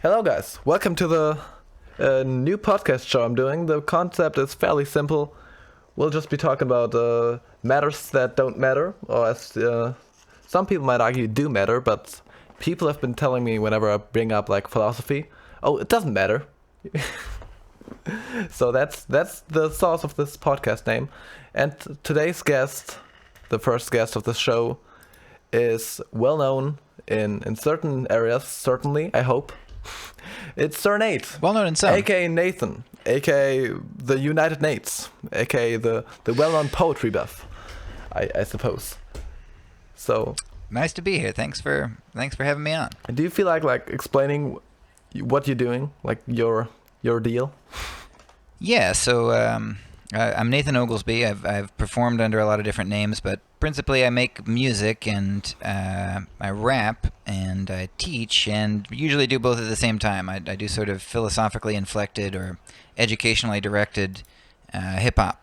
Hello, guys. Welcome to the new podcast show I'm doing. The concept is fairly simple. We'll just be talking about matters that don't matter, or as some people might argue do matter, but people have been telling me whenever I bring up like philosophy, oh, it doesn't matter. So that's the source of this podcast name. And today's guest, the first guest of the show, is well known in certain areas, certainly, I hope. It's Sir Nate. Well known in some. A.K.A. Nathan. A.K.A. the United Nates. A.K.A. the well-known poetry buff, I suppose. So Nice to be here. Thanks for having me on. do you feel like explaining what you're doing, like your deal? Yeah, so I'm Nathan Oglesby. I've performed under a lot of different names, but principally I make music and I rap and I teach, and usually do both at the same time. I do sort of philosophically inflected or educationally directed hip-hop,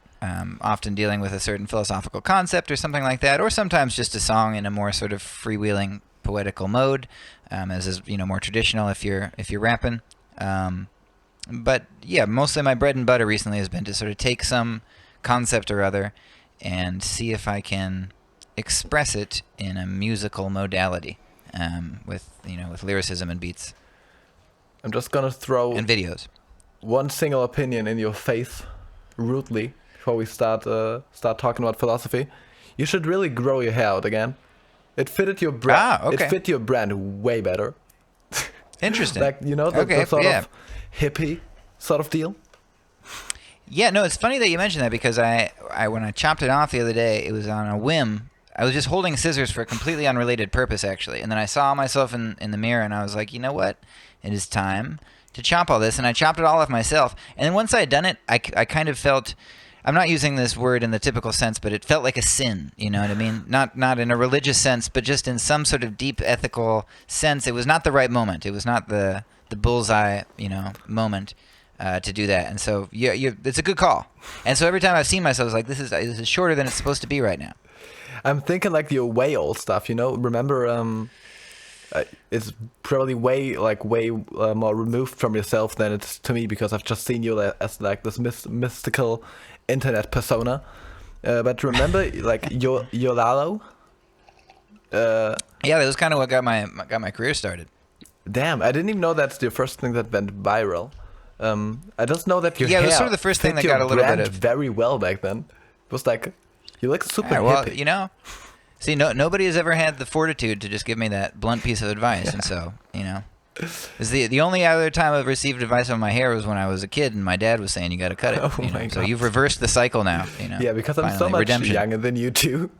often dealing with a certain philosophical concept or something like that, or sometimes just a song in a more sort of freewheeling poetical mode, as is more traditional if you're rapping. But yeah, mostly my bread and butter recently has been to sort of take some concept or other and see if I can express it in a musical modality, with lyricism and beats I'm just gonna throw and videos. one single opinion in your face, rudely, before we start talking about philosophy. You should really grow your hair out again. It fitted your brand. Okay. It fit your brand way better. Interesting. Like the sort of hippie sort of deal. Yeah, no, it's funny that you mentioned that, because I when I chopped it off the other day, it was on a whim. I was just holding scissors for a completely unrelated purpose, actually. And then I saw myself in the mirror, and I was like, you know what? It is time to chop all this. And I chopped it all off myself. And then once I had done it, I kind of felt, I'm not using this word in the typical sense, but it felt like a sin, you know what I mean? Not in a religious sense, but just in some sort of deep ethical sense. It was not the right moment. It was not the bullseye, moment to do that. And so it's a good call. And so every time I've seen myself, I was like, this is shorter than it's supposed to be right now. I'm thinking like your way old stuff, Remember, it's probably way more removed from yourself than it's to me, because I've just seen you as like this mystical internet persona. But remember, like your Lalo? Yeah, that was kind of what got my career started. Damn, I didn't even know that's the first thing that went viral. I just know that your hair it was sort of the first thing fit that got your a little bit brand of very well back then. It was like, you look super hippie. See, nobody has ever had the fortitude to just give me that blunt piece of advice, and so it's the only other time I've received advice on my hair was when I was a kid, and my dad was saying you got to cut it. Oh my God. So you've reversed the cycle now. Yeah, because I'm so much redemption. younger than you two.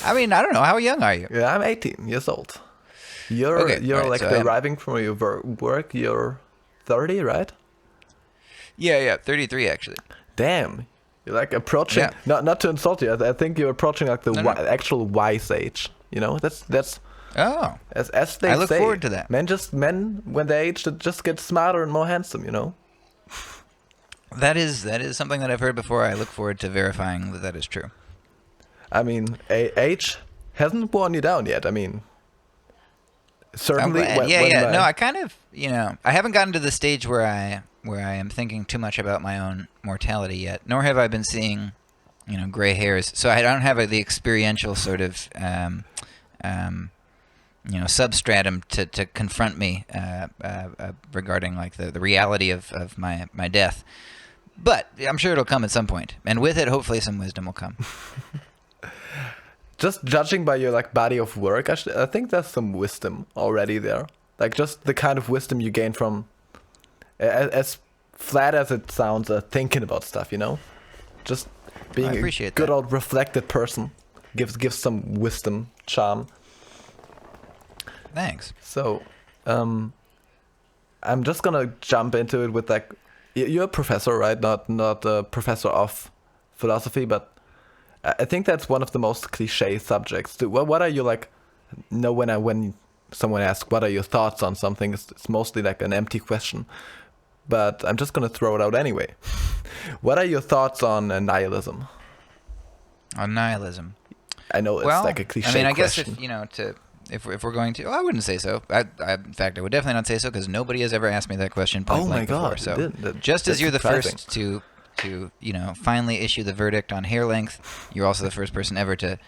I mean, I don't know. How young are you? Yeah, I'm 18 years old. You're right, like so arriving from your work. You're 30, right? Yeah, 33 actually. Damn, you're like approaching. Yeah. Not to insult you. I think you're approaching like the No. actual wise age. That's Oh, as they say. I look forward to that. Men when they age, they just get smarter and more handsome. That is something that I've heard before. I look forward to verifying that is true. I mean, age hasn't worn you down yet. I mean, certainly. No, I kind of, I haven't gotten to the stage where I am thinking too much about my own mortality yet. Nor have I been seeing, gray hairs. So I don't have the experiential sort of, substratum to confront me regarding like the reality of my death. But I'm sure it'll come at some point, and with it, hopefully, some wisdom will come. Just judging by your like body of work, I think there's some wisdom already there. Like just the kind of wisdom you gain from, as flat as it sounds, thinking about stuff. Just being a good old reflected person gives some wisdom, charm. Thanks. So, I'm just gonna jump into it with like, you're a professor, right? Not a professor of philosophy, but I think that's one of the most cliche subjects. What are you like? When someone asks what are your thoughts on something, it's mostly like an empty question. But I'm just gonna throw it out anyway. What are your thoughts on nihilism? On nihilism. I know it's like a cliche I mean, I question. guess if we're going to, I wouldn't say so. In fact, I would definitely not say so because nobody has ever asked me that question point Oh my blank before. God! So just as That's you're the surprising. first to finally issue the verdict on hair length, you're also the first person ever to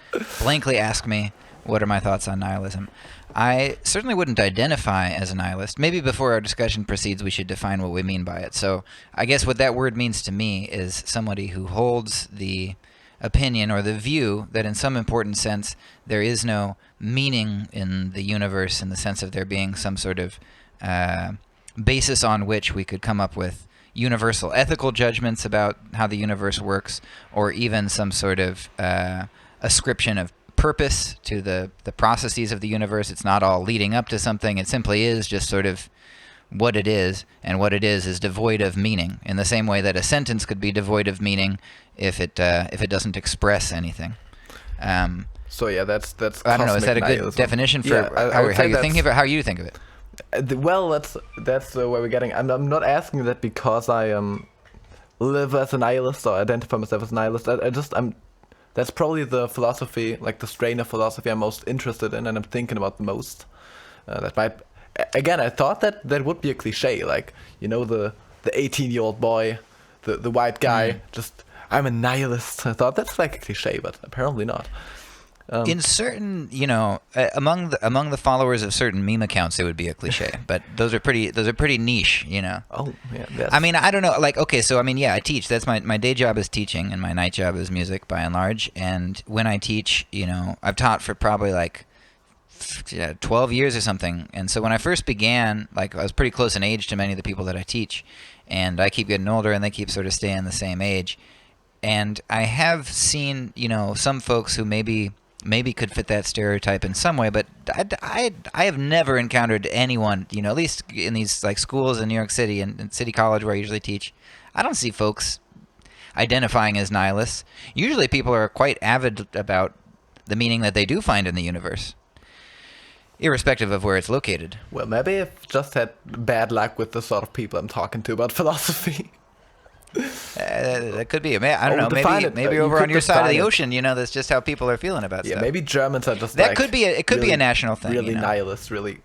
blankly ask me what are my thoughts on nihilism. I certainly wouldn't identify as a nihilist. Maybe before our discussion proceeds, we should define what we mean by it. So I guess what that word means to me is somebody who holds the opinion or the view that in some important sense there is no meaning in the universe in the sense of there being some sort of basis on which we could come up with universal ethical judgments about how the universe works, or even some sort of ascription of purpose to the processes of the universe. It's not all leading up to something. It simply is just sort of what it is, and what it is devoid of meaning, in the same way that a sentence could be devoid of meaning if it doesn't express anything. So yeah, that's I don't know. Is that a good nihilism. definition for Yeah, I would how say you thinking of it? How you think of it? Well, that's where we're getting. I'm not asking that because I live as a nihilist or identify myself as a nihilist. I'm. That's probably the philosophy, like the strain of philosophy I'm most interested in, and I'm thinking about the most. That might. Again, I thought that would be a cliche, like the 18-year-old boy, the white guy. Just I'm a nihilist. I thought that's like a cliche, but apparently not. In certain, among the followers of certain meme accounts, it would be a cliche, but those are pretty niche, Oh yeah. I mean, I don't know. Like, okay, so I mean, yeah, I teach. That's my day job is teaching, and my night job is music, by and large. And when I teach, I've taught for probably like 12 years or something. And so when I first began, like, I was pretty close in age to many of the people that I teach, and I keep getting older, and they keep sort of staying the same age. And I have seen, some folks who maybe could fit that stereotype in some way, but I have never encountered anyone, at least in these like schools in New York City and City College where I usually teach, I don't see folks identifying as nihilists. Usually people are quite avid about the meaning that they do find in the universe, irrespective of where it's located. Well, maybe I've just had bad luck with the sort of people I'm talking to about philosophy. That could be. I don't know. Define it. Maybe You over could on your side of the define it. ocean, that's just how people are feeling about Yeah, stuff. maybe Germans are just That like could be. It could be really- a national thing. Really nihilist, really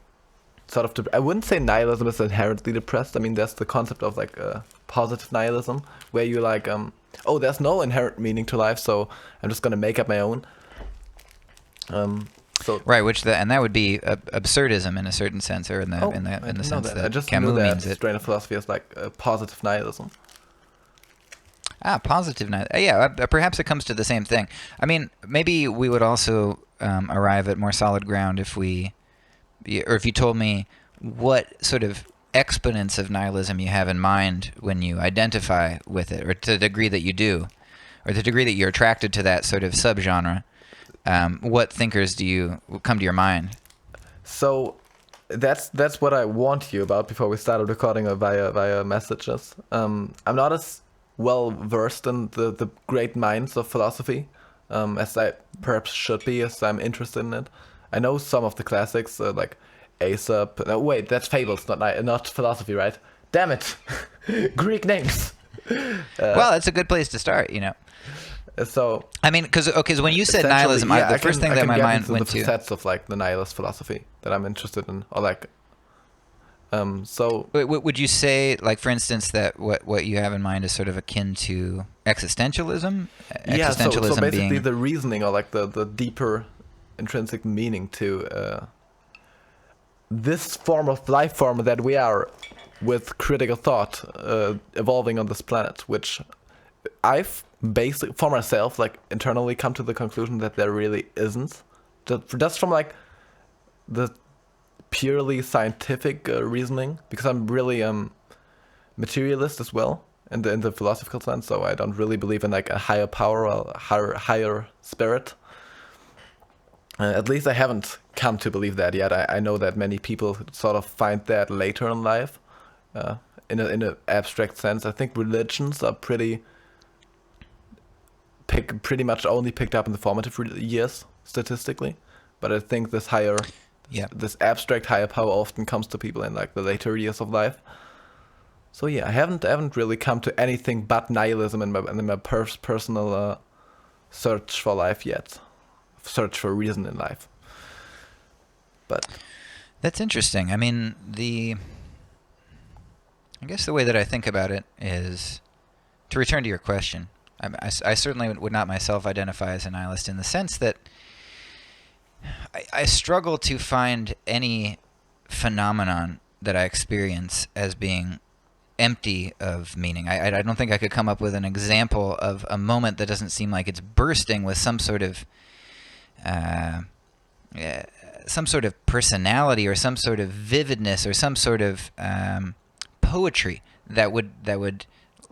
sort of. I wouldn't say nihilism is inherently depressed. I mean, there's the concept of like positive nihilism, where you like, oh, there's no inherent meaning to life, so I'm just gonna make up my own. So Right, and that would be absurdism in a certain sense, or in the I sense didn't know that I just Camus knew that means it. strain of philosophy is like positive nihilism. Positive nihilism. Yeah, perhaps it comes to the same thing. I mean, maybe we would also arrive at more solid ground if you told me what sort of exponents of nihilism you have in mind when you identify with it, or to the degree that you do, or the degree that you're attracted to that sort of subgenre. What thinkers do you come to your mind? So that's what I warned you about before we started recording via messages. I'm not as well versed in the great minds of philosophy as I perhaps should be, as I'm interested in it. I know some of the classics like Aesop. No, wait, that's fables, not philosophy, right? Damn it, Greek names. Well, it's a good place to start, So I mean, because when you said essentially, nihilism, yeah, the I first can- thing I that can my get mind into went the to. facets of like the nihilist philosophy that I'm interested in, or like. So Would you say, like, for instance, that what you have in mind is sort of akin to existentialism? yeah, so Existentialism basically being the reasoning or like the deeper intrinsic meaning to this form of life form that we are with critical thought evolving on this planet, which I've basically for myself like internally come to the conclusion that there really isn't. Just from like the purely scientific reasoning, because I'm really materialist as well in the philosophical sense, so I don't really believe in like a higher power or higher spirit. At least I haven't come to believe that yet. I know that many people sort of find that later in life, in an abstract sense. I think religions are pretty much only picked up in the formative years statistically, but I think this this abstract higher power often comes to people in like the later years of life. So yeah, I haven't really come to anything but nihilism in my personal search for life yet, search for reason in life. But That's interesting. I mean, I guess the way that I think about it is, to return to your question, I certainly would not myself identify as a nihilist in the sense that I struggle to find any phenomenon that I experience as being empty of meaning. I don't think I could come up with an example of a moment that doesn't seem like it's bursting with some sort of personality or some sort of vividness or some sort of poetry that would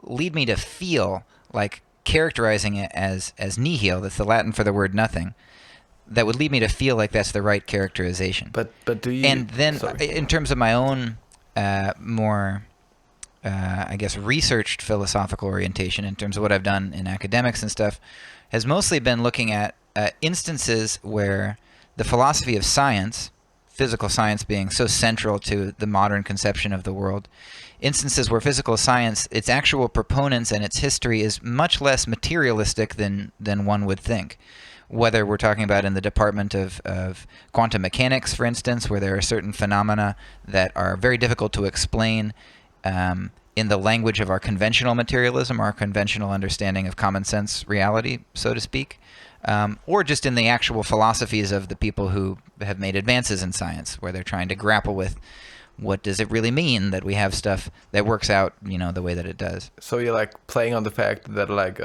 lead me to feel like characterizing it as nihil. That's the Latin for the word nothing. That would lead me to feel like that's the right characterization. But do you? And then, Sorry. in terms of my own more, I guess, researched philosophical orientation, in terms of what I've done in academics and stuff, has mostly been looking at instances where the philosophy of science, physical science being so central to the modern conception of the world, instances where physical science, its actual proponents and its history is much less materialistic than one would think. Whether we're talking about in the department of quantum mechanics, for instance, where there are certain phenomena that are very difficult to explain in the language of our conventional materialism, our conventional understanding of common sense reality, so to speak, or just in the actual philosophies of the people who have made advances in science, where they're trying to grapple with what does it really mean that we have stuff that works out, the way that it does. So you're like playing on the fact that like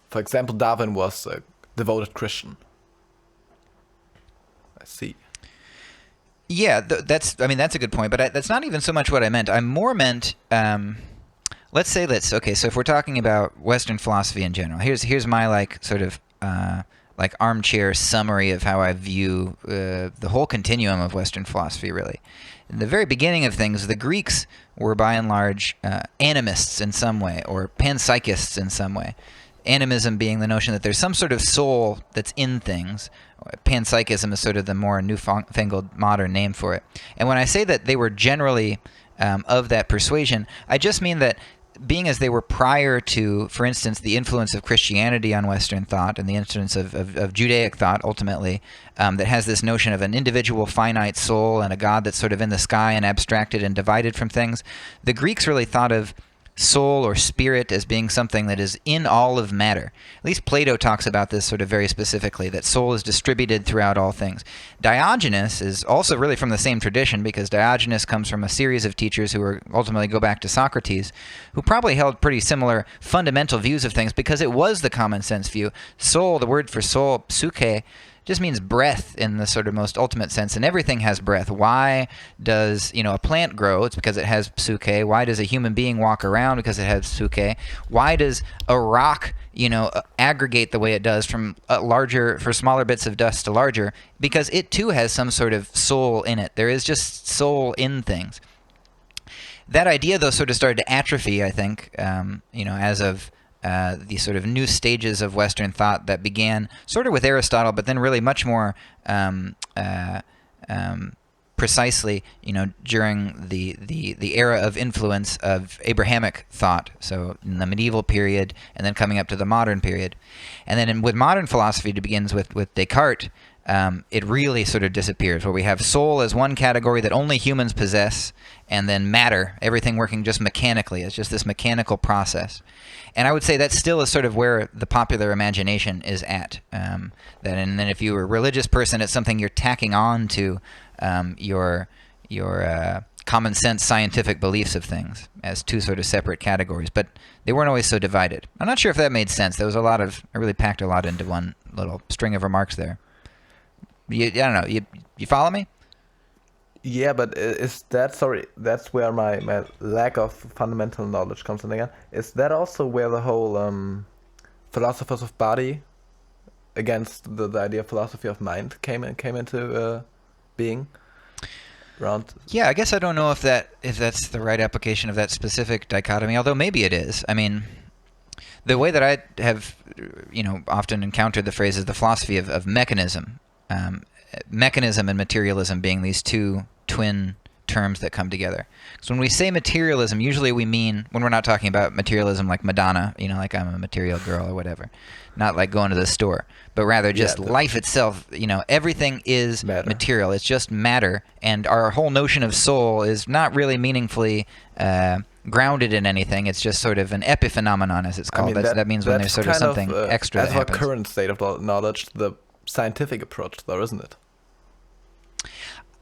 for example, Darwin was a devoted Christian. I see. Yeah, that's a good point, but that's not even so much what I meant. I more meant, so if we're talking about Western philosophy in general, here's my like sort of like armchair summary of how I view the whole continuum of Western philosophy, really. In the very beginning of things, the Greeks were by and large animists in some way, or panpsychists in some way. Animism being the notion that there's some sort of soul that's in things. Panpsychism is sort of the more newfangled modern name for it. And when I say that they were generally of that persuasion, I just mean that being as they were prior to, for instance, the influence of Christianity on Western thought and the influence of Judaic thought, ultimately, that has this notion of an individual finite soul and a God that's sort of in the sky and abstracted and divided from things, the Greeks really thought of soul or spirit as being something that is in all of matter. At least Plato talks about this sort of very specifically, that soul is distributed throughout all things. Diogenes is also really from the same tradition, because Diogenes comes from a series of teachers who are ultimately go back to Socrates, who probably held pretty similar fundamental views of things, because it was the common sense view. Soul, the word for soul, psyche, just means breath in the sort of most ultimate sense, and everything has breath. Why does a plant grow? It's because it has psyche. Why does a human being walk around? Because it has psyche. Why does a rock aggregate the way it does from smaller bits of dust to larger? Because it too has some sort of soul in it. There is just soul in things. That idea, though, sort of started to atrophy, I think, as of the sort of new stages of Western thought that began sort of with Aristotle, but then really much more precisely, during the era of influence of Abrahamic thought. So in the medieval period, and then coming up to the modern period, and then with modern philosophy, it begins with Descartes. It really sort of disappears, where we have soul as one category that only humans possess, and then matter, everything working just mechanically. It's just this mechanical process. And I would say that still is sort of where the popular imagination is at. And then if you're a religious person, it's something you're tacking on to your common sense scientific beliefs of things as two sort of separate categories. But they weren't always so divided. I'm not sure if that made sense. There was I really packed a lot into one little string of remarks there. I don't know. You follow me? Yeah, but that's where my lack of fundamental knowledge comes in again. Is that also where the whole philosophers of body against the idea of philosophy of mind came into being? Around. Yeah, I guess I don't know if that's the right application of that specific dichotomy, although maybe it is. I mean, the way that I have often encountered the phrase is the philosophy of mechanism. Mechanism and materialism being these two twin terms that come together. So when we say materialism, usually we mean, when we're not talking about materialism like Madonna, like I'm a material girl or whatever, not like going to the store, but rather just life itself, everything is material. It's just matter, and our whole notion of soul is not really meaningfully grounded in anything. It's just sort of an epiphenomenon, as it's called. That means when there's sort of something extra that happens. That's our current state of knowledge, the scientific approach, though, isn't it?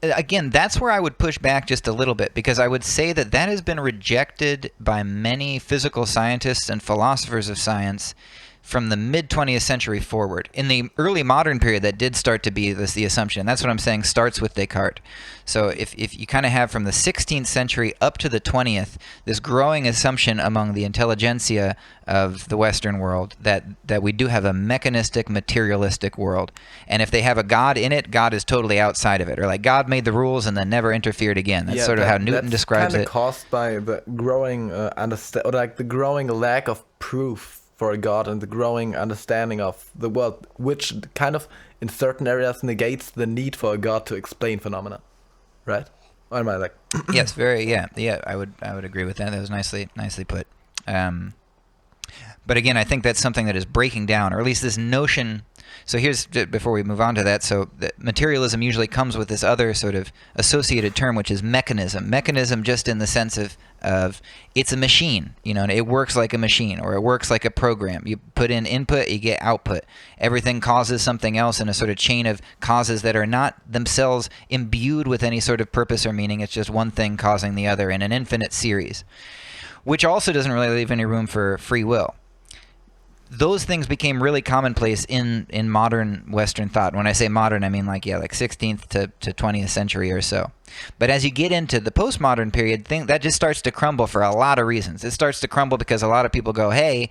Again, that's where I would push back just a little bit, because I would say that has been rejected by many physical scientists and philosophers of science from the mid-20th century forward. In the early modern period, that did start to be the assumption. And that's what I'm saying starts with Descartes. So if you kind of have from the 16th century up to the 20th, this growing assumption among the intelligentsia of the Western world that we do have a mechanistic, materialistic world. And if they have a God in it, God is totally outside of it. Or like God made the rules and then never interfered again. That's sort of how Newton describes it. That's kind of caused by the growing the growing lack of proof for a God and the growing understanding of the world, which kind of in certain areas negates the need for a God to explain phenomena, right? Or am I like? Yes, very. Yeah. I would agree with that. That was nicely put. But again, I think that's something that is breaking down, or at least this notion. So here's, before we move on to that, so materialism usually comes with this other sort of associated term, which is mechanism. Mechanism just in the sense of it's a machine, and it works like a machine, or it works like a program. You put in input, you get output. Everything causes something else in a sort of chain of causes that are not themselves imbued with any sort of purpose or meaning. It's just one thing causing the other in an infinite series, which also doesn't really leave any room for free will. Those things became really commonplace in modern Western thought. When I say modern, I mean like 16th to 20th century or so. But as you get into the postmodern period, that just starts to crumble for a lot of reasons. It starts to crumble because a lot of people go, hey,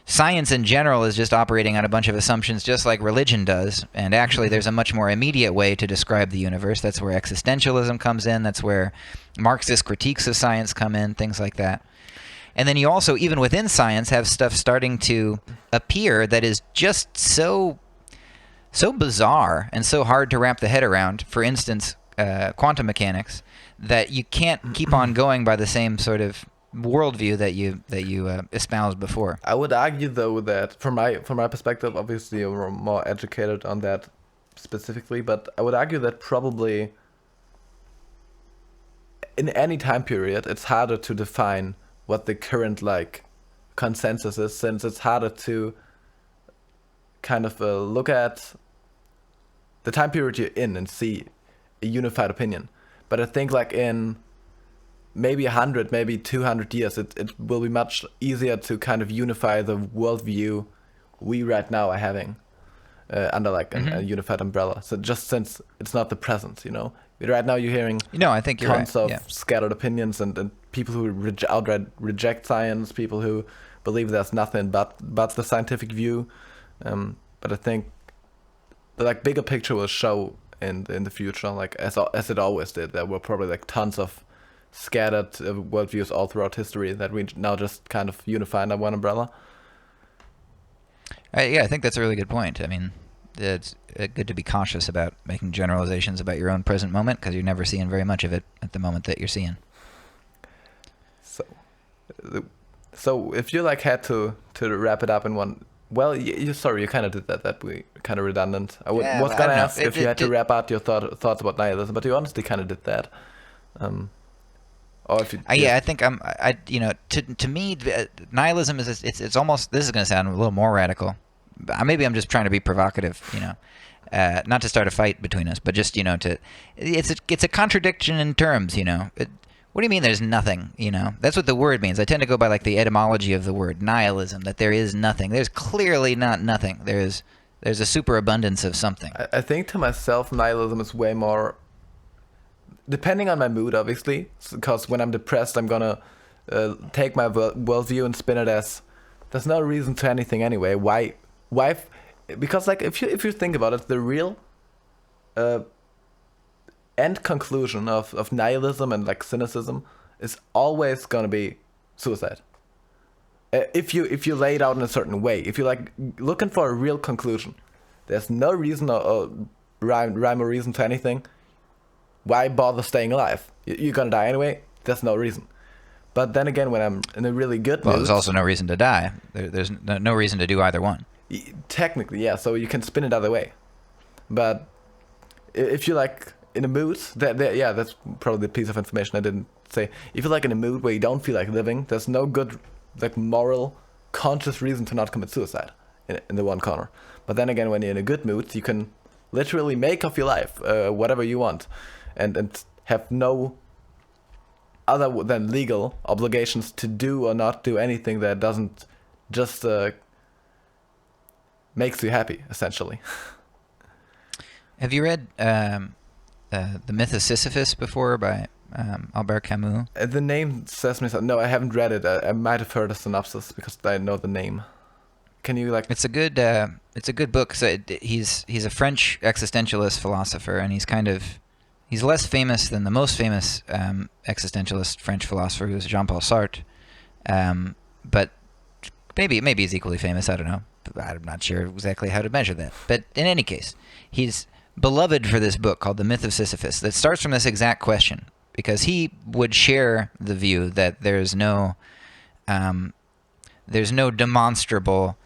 science in general is just operating on a bunch of assumptions just like religion does. And actually there's a much more immediate way to describe the universe. That's where existentialism comes in. That's where Marxist critiques of science come in, things like that. And then you also, even within science, have stuff starting to appear that is just so bizarre and so hard to wrap the head around. For instance, quantum mechanics, that you can't keep on going by the same sort of worldview that you espoused before. I would argue, though, that from my perspective, obviously you're more educated on that specifically, but I would argue that probably in any time period, it's harder to define what the current consensus is, since it's harder to kind of look at the time period you're in and see a unified opinion. But I think in maybe 100, maybe 200 years, it will be much easier to kind of unify the worldview we right now are having under a unified umbrella. So just since it's not the present, Right now you're hearing I think you're tons of scattered opinions and people who outright reject science, people who believe there's nothing but the scientific view. But I think the bigger picture will show in the future, as it always did. There were probably tons of scattered worldviews all throughout history that we now just kind of unify under one umbrella. I think that's a really good point. I mean, it's good to be cautious about making generalizations about your own present moment, because you're never seeing very much of it at the moment that you're seeing. So if you had to wrap it up in one, well, you kind of did that. That we kind of redundant. I was gonna ask if you had to wrap out your thoughts about nihilism, but you honestly kind of did that. Or if you, I think to me, nihilism is it's almost, this is going to sound a little more radical. Maybe I'm just trying to be provocative, not to start a fight between us, but just it's a contradiction in terms, What do you mean there's nothing, That's what the word means. I tend to go by the etymology of the word, nihilism, that there is nothing. There's clearly not nothing. There's a superabundance of something. I think to myself, nihilism is way more, depending on my mood, obviously, because when I'm depressed, I'm going to take my worldview and spin it as, there's no reason to anything anyway. Why? Because if you think about it, the real end conclusion of nihilism and cynicism is always gonna be suicide. If you lay it out in a certain way, if you're looking for a real conclusion, there's no reason or rhyme or reason to anything. why bother staying alive? You're gonna die anyway. There's no reason. But then again, when I'm in a really good Well, mood, there's also no reason to die. There's no reason to do either one. technically, yeah. So you can spin it other way. But if you're like in a mood, yeah, that's probably the piece of information I didn't say. If you're like in a mood where you don't feel like living, there's no good, like moral, conscious reason to not commit suicide in the one corner. But then again, when you're in a good mood, you can literally make of your life whatever you want, and have no other than legal obligations to do or not do anything that doesn't just makes you happy, essentially. Have you read The Myth of Sisyphus before by Albert Camus? The name says me something. No, I haven't read it. I might have heard a synopsis because I know the name. Can you like? It's a good book. So he's a French existentialist philosopher, and he's less famous than the most famous existentialist French philosopher, who was Jean-Paul Sartre. But maybe he's equally famous. I don't know. I'm not sure exactly how to measure that. But in any case, he's beloved for this book called The Myth of Sisyphus that starts from this exact question, because he would share the view that there's no demonstrable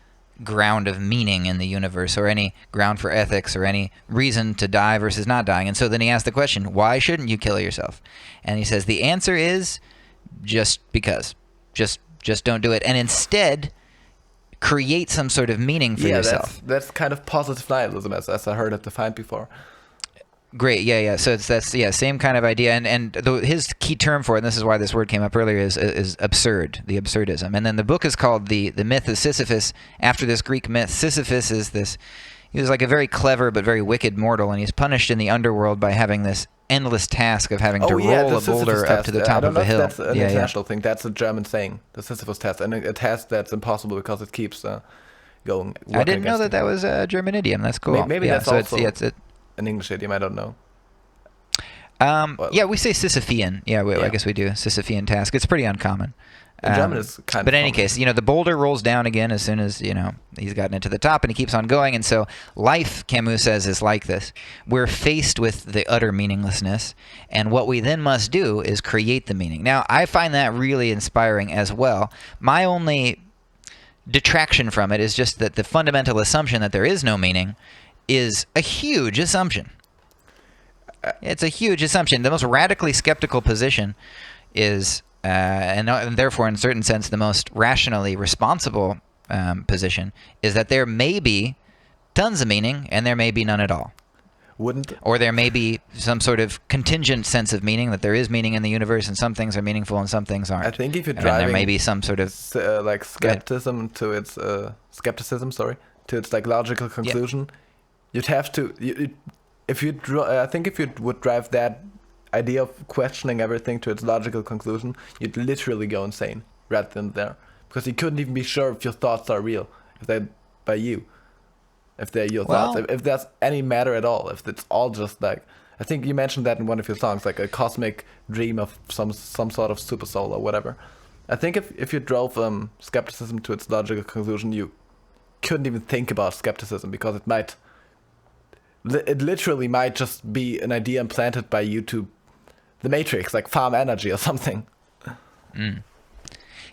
ground of meaning in the universe, or any ground for ethics, or any reason to die versus not dying. And so then he asked the question, why shouldn't you kill yourself? And he says the answer is just because. Just don't do it. And instead create some sort of meaning for yourself. That's kind of positive nihilism, as I heard it defined before. Great, yeah. So that's same kind of idea, and his key term for it, and this is why this word came up earlier, is absurd, the absurdism. And then the book is called the Myth of Sisyphus, after this Greek myth. Sisyphus he was like a very clever but very wicked mortal, and he's punished in the underworld by having this endless task of having to roll a boulder up to the top of a hill. That's an international thing. That's a German saying, the Sisyphus test, and a test that's impossible because it keeps going. I didn't know that was a German idiom. That's cool. Maybe that's also an English idiom. I don't know. Yeah, we say Sisyphean. I guess we do. Sisyphean task. It's pretty uncommon. German is kind of. But in any case, the boulder rolls down again as soon as he's gotten it to the top, and he keeps on going. And so life, Camus says, is like this. We're faced with the utter meaninglessness, and what we then must do is create the meaning. Now, I find that really inspiring as well. My only detraction from it is just that the fundamental assumption that there is no meaning is a huge assumption. It's a huge assumption. The most radically skeptical position is, and therefore in a certain sense the most rationally responsible position, is that there may be tons of meaning and there may be none at all. Or there may be some sort of contingent sense of meaning, that there is meaning in the universe and some things are meaningful and some things aren't. I think if you're driving, there may be some sort of skepticism to its like logical conclusion, you'd have to. I think if you would drive that idea of questioning everything to its logical conclusion, you'd literally go insane rather than there, because you couldn't even be sure if your thoughts are real, if they're by you, if they're your thoughts, if there's any matter at all, if it's all just like, I think you mentioned that in one of your songs, like a cosmic dream of some sort of super soul or whatever. I think if you drove skepticism to its logical conclusion, you couldn't even think about skepticism, because it literally might just be an idea implanted by you to the Matrix, like farm energy or something.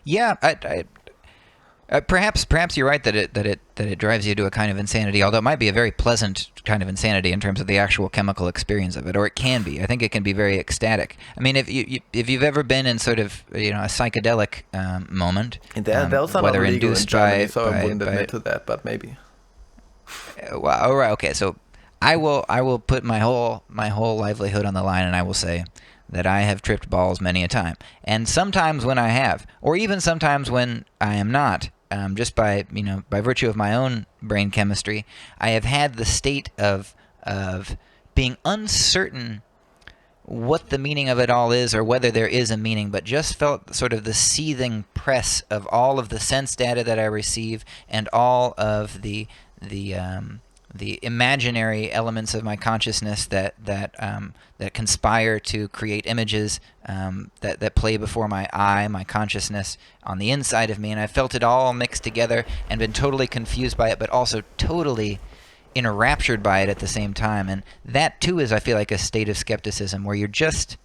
Yeah, perhaps you're right that it drives you to a kind of insanity. Although it might be a very pleasant kind of insanity in terms of the actual chemical experience of it, or it can be. I think it can be very ecstatic. I mean, if you've ever been in sort of a psychedelic moment, those are whether not legal induced in Germany, by, so I wouldn't by, admit to that, but maybe. Well, all right, okay, so I will put my whole livelihood on the line, and I will say that I have tripped balls many a time. And sometimes when I have, or even sometimes when I am not, just by virtue of my own brain chemistry, I have had the state of being uncertain what the meaning of it all is, or whether there is a meaning, but just felt sort of the seething press of all of the sense data that I receive, and all of the imaginary elements of my consciousness that conspire to create images that play before my eye, my consciousness on the inside of me, and I felt it all mixed together and been totally confused by it, but also totally enraptured by it at the same time. And that too is, I feel like, a state of skepticism where you're just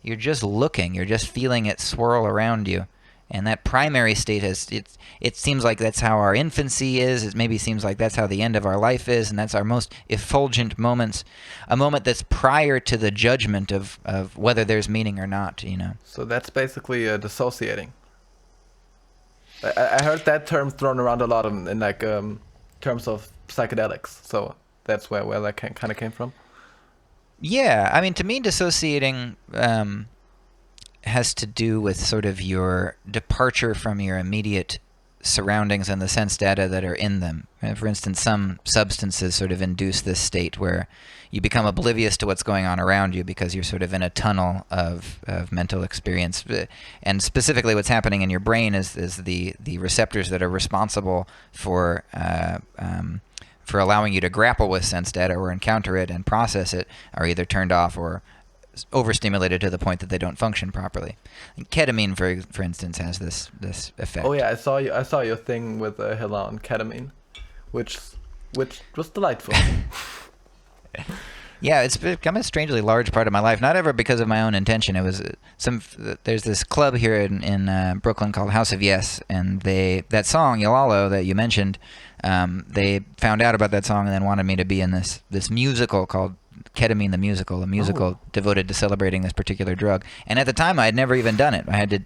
looking, you're just feeling it swirl around you. And that primary state it seems like that's how our infancy is. It maybe seems like that's how the end of our life is, and that's our most effulgent moments, a moment that's prior to the judgment of whether there's meaning or not, you know. So that's basically dissociating. I heard that term thrown around a lot in like terms of psychedelics. So that's where that kind of came from. Yeah, I mean, to me, dissociating has to do with sort of your departure from your immediate surroundings and the sense data that are in them. For instance, some substances sort of induce this state where you become oblivious to what's going on around you because you're sort of in a tunnel of mental experience. And specifically what's happening in your brain is the receptors that are responsible for allowing you to grapple with sense data or encounter it and process it are either turned off or overstimulated to the point that they don't function properly. And ketamine, for instance, has this effect. Oh yeah, I saw your thing with Hilla on ketamine, which was delightful. Yeah, it's become a strangely large part of my life. Not ever because of my own intention. It was there's this club here in Brooklyn called House of Yes, and that song Yolalo that you mentioned, they found out about that song and then wanted me to be in this musical called Ketamine the Musical, a musical devoted to celebrating this particular drug. And at the time, I had never even done it. I had to,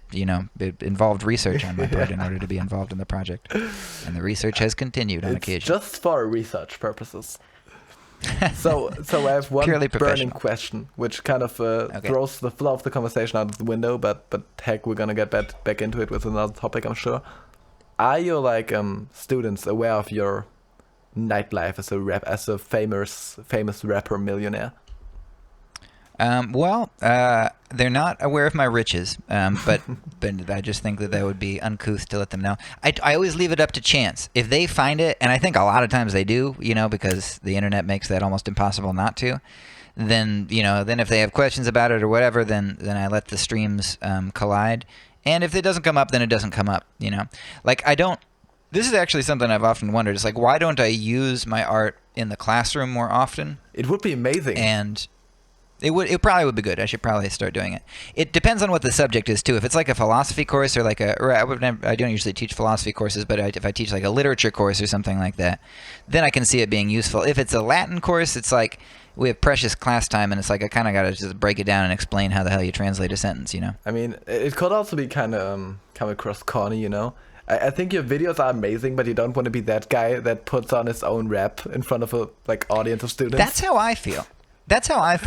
it involved research on my part in order to be involved in the project. And the research has continued on occasion. Just for research purposes. So I have one burning question, which kind of throws the flow of the conversation out of the window, but heck, we're gonna get back into it with another topic, I'm sure. Are your students aware of your nightlife as a famous rapper millionaire? Well, they're not aware of my riches, but I just think that would be uncouth to let them know. I always leave it up to chance. If they find it, and I think a lot of times they do, because the internet makes that almost impossible not to, then if they have questions about it or whatever, then I let the streams collide. And if it doesn't come up, then it doesn't come up, This is actually something I've often wondered. It's like, why don't I use my art in the classroom more often? It would be amazing. And it probably would be good. I should probably start doing it. It depends on what the subject is too. If it's like a philosophy course or I don't usually teach philosophy courses, but if I teach like a literature course or something like that, then I can see it being useful. If it's a Latin course, it's like we have precious class time, and it's like I kind of got to just break it down and explain how the hell you translate a sentence, I mean, it could also be kind of come across corny, I think your videos are amazing, but you don't want to be that guy that puts on his own rap in front of a audience of students. That's how I feel.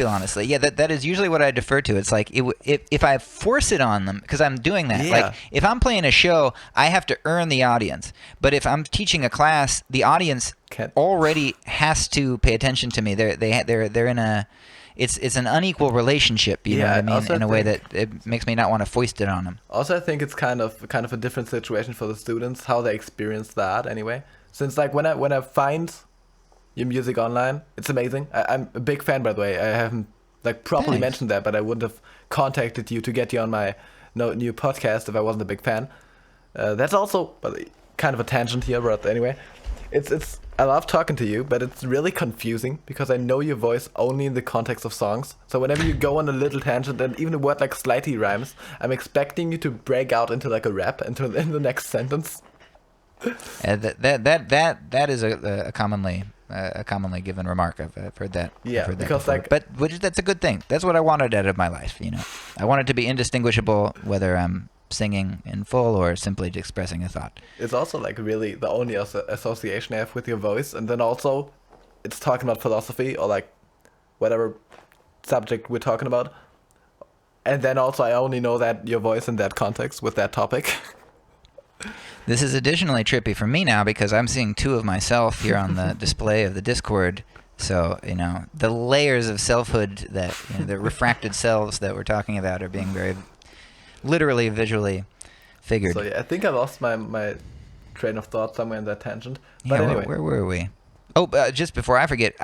Honestly. Yeah, that is usually what I defer to. It's like if I force it on them, because I'm doing that. Yeah. Like if I'm playing a show, I have to earn the audience. But if I'm teaching a class, the audience already has to pay attention to me. They're in a it's an unequal relationship, you know what I mean, in a way that it makes me not want to foist it on them. Also, I think it's kind of a different situation for the students, how they experience that anyway. Since when I find your music online, it's amazing. I'm a big fan, by the way. I haven't properly mentioned that, but I wouldn't have contacted you to get you on my new podcast if I wasn't a big fan. That's also kind of a tangent here, but anyway, it's I love talking to you, but it's really confusing because I know your voice only in the context of songs. So whenever you go on a little tangent and even a word slightly rhymes, I'm expecting you to break out into a rap in the next sentence. That is a commonly given remark. I've heard that. Yeah, I've heard that because before. But that's a good thing. That's what I wanted out of my life. I want it to be indistinguishable whether I'm singing in full or simply expressing a thought. It's also really the only association I have with your voice, and then also it's talking about philosophy or whatever subject we're talking about, and then also I only know that your voice in that context with that topic. This is additionally trippy for me now because I'm seeing two of myself here on the display of the Discord. So, the layers of selfhood that, the refracted selves that we're talking about are being very literally visually figured. So yeah, I think I lost my train of thought somewhere in that tangent. But anyway. Where were we? Oh, just before I forget,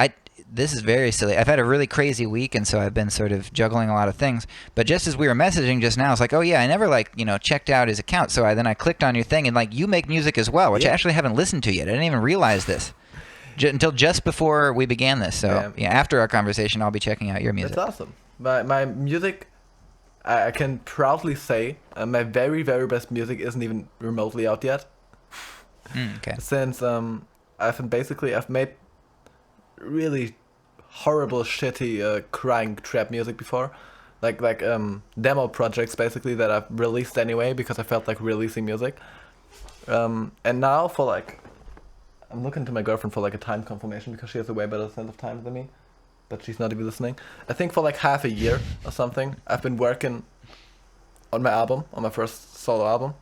this is very silly. I've had a really crazy week, and so I've been sort of juggling a lot of things. But just as we were messaging just now, it's like, oh yeah, I never checked out his account. So then I clicked on your thing, and you make music as well, which I actually haven't listened to yet. I didn't even realize this. until just before we began this. So Yeah. yeah, after our conversation, I'll be checking out your music. That's awesome. My music, I can proudly say, my very, very best music isn't even remotely out yet. Okay. Since I've made really horrible, shitty, crying trap music before, like demo projects basically that I've released anyway because I felt like releasing music. And now for like, I'm looking to my girlfriend for like a time confirmation because she has a way better sense of time than me, but she's not even listening. I think for like half a year or something, I've been working on my album, on my first solo album.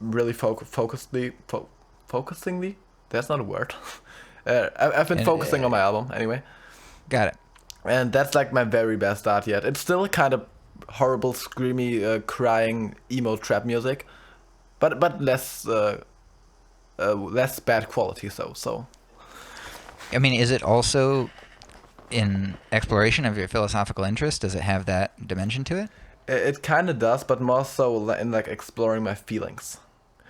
Really focusingly. That's not a word. I've been focusing on my album anyway, Got it. and that's like my very best start yet. It's still kind of horrible, screamy, crying emo trap music, but less less bad quality. So I mean, is it also in exploration of your philosophical interest? Does it have that dimension to it? it kind of does, but more so in like exploring my feelings,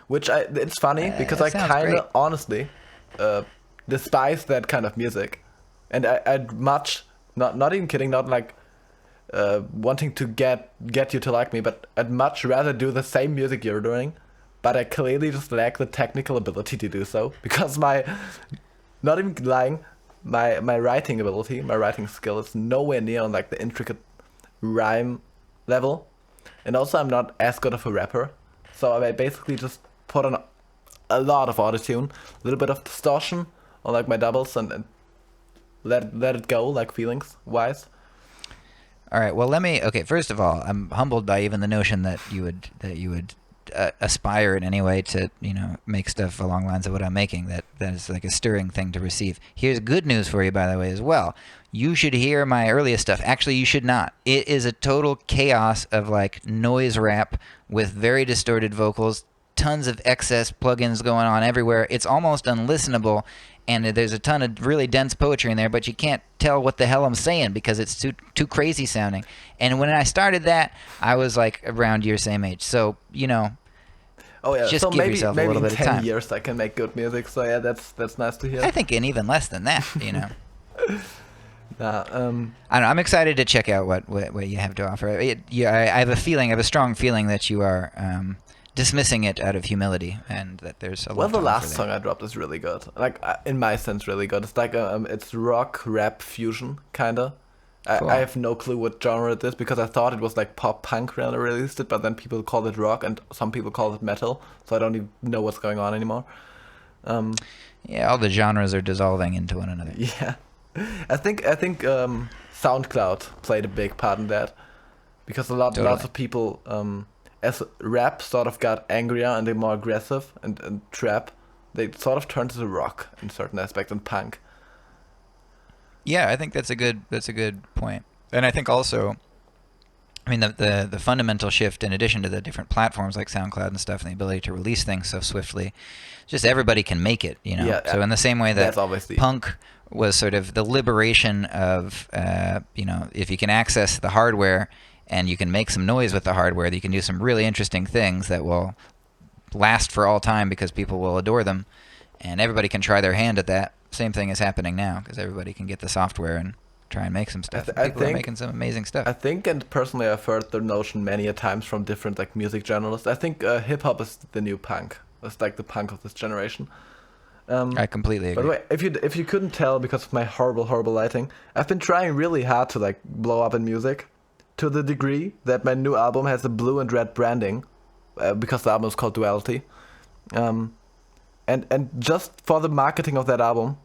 which it's funny because I that sounds kind great. of honestly despise that kind of music, and I'd much not even kidding, not like wanting to get you to like me, but I'd much rather do the same music you're doing, but I clearly just lack the technical ability to do so because my not even lying, my writing ability, my writing skill is nowhere near on like the intricate rhyme level, and also I'm not as good of a rapper, so I basically just put on a lot of autotune, a little bit of distortion on like my doubles, and let it go like feelings wise. All right. Well, Okay. First of all, I'm humbled by even the notion that you would aspire in any way to make stuff along the lines of what I'm making. That is like a stirring thing to receive. Here's good news for you, by the way, as well. You should hear my earliest stuff. Actually, you should not. It is a total chaos of like noise rap with very distorted vocals, tons of excess plugins going on everywhere. It's almost unlistenable. And there's a ton of really dense poetry in there, but you can't tell what the hell I'm saying because it's too crazy sounding. And when I started that, I was like around your same age. So, Oh yeah, just so give maybe yourself a maybe little in bit of 10 time. years I can make good music. So yeah, that's nice to hear. I think in even less than that, Nah, I don't know. I'm excited to check out what you have to offer. I have a strong feeling that you are dismissing it out of humility, and that there's a lot. well, the to last offer song I dropped is really good. Like in my sense, really good. It's like it's rock rap fusion kinda. Cool. I have no clue what genre it is because I thought it was like pop punk when I released it, but then people call it rock and some people call it metal, so I don't even know what's going on anymore. Yeah, all the genres are dissolving into one another. Yeah, I think SoundCloud played a big part in that because lots Totally. of people as rap sort of got angrier and they're more aggressive and trap, they sort of turned to rock in certain aspects and punk. Yeah, I think that's a good point. And I think also, I mean, the fundamental shift, in addition to the different platforms like SoundCloud and stuff, and the ability to release things so swiftly, just everybody can make it, Yeah, So in the same way that that's obviously punk was sort of the liberation of, if you can access the hardware and you can make some noise with the hardware, you can do some really interesting things that will last for all time because people will adore them, and everybody can try their hand at that. Same thing is happening now because everybody can get the software and try and make some stuff. I People are think- making some amazing stuff. I think, and personally, I've heard the notion many a times from different like music journalists. I think hip hop is the new punk. It's like the punk of this generation. I completely By agree. the way, if you couldn't tell because of my horrible lighting, I've been trying really hard to like blow up in music, to the degree that my new album has a blue and red branding, because the album is called Duality, and just for the marketing of that album,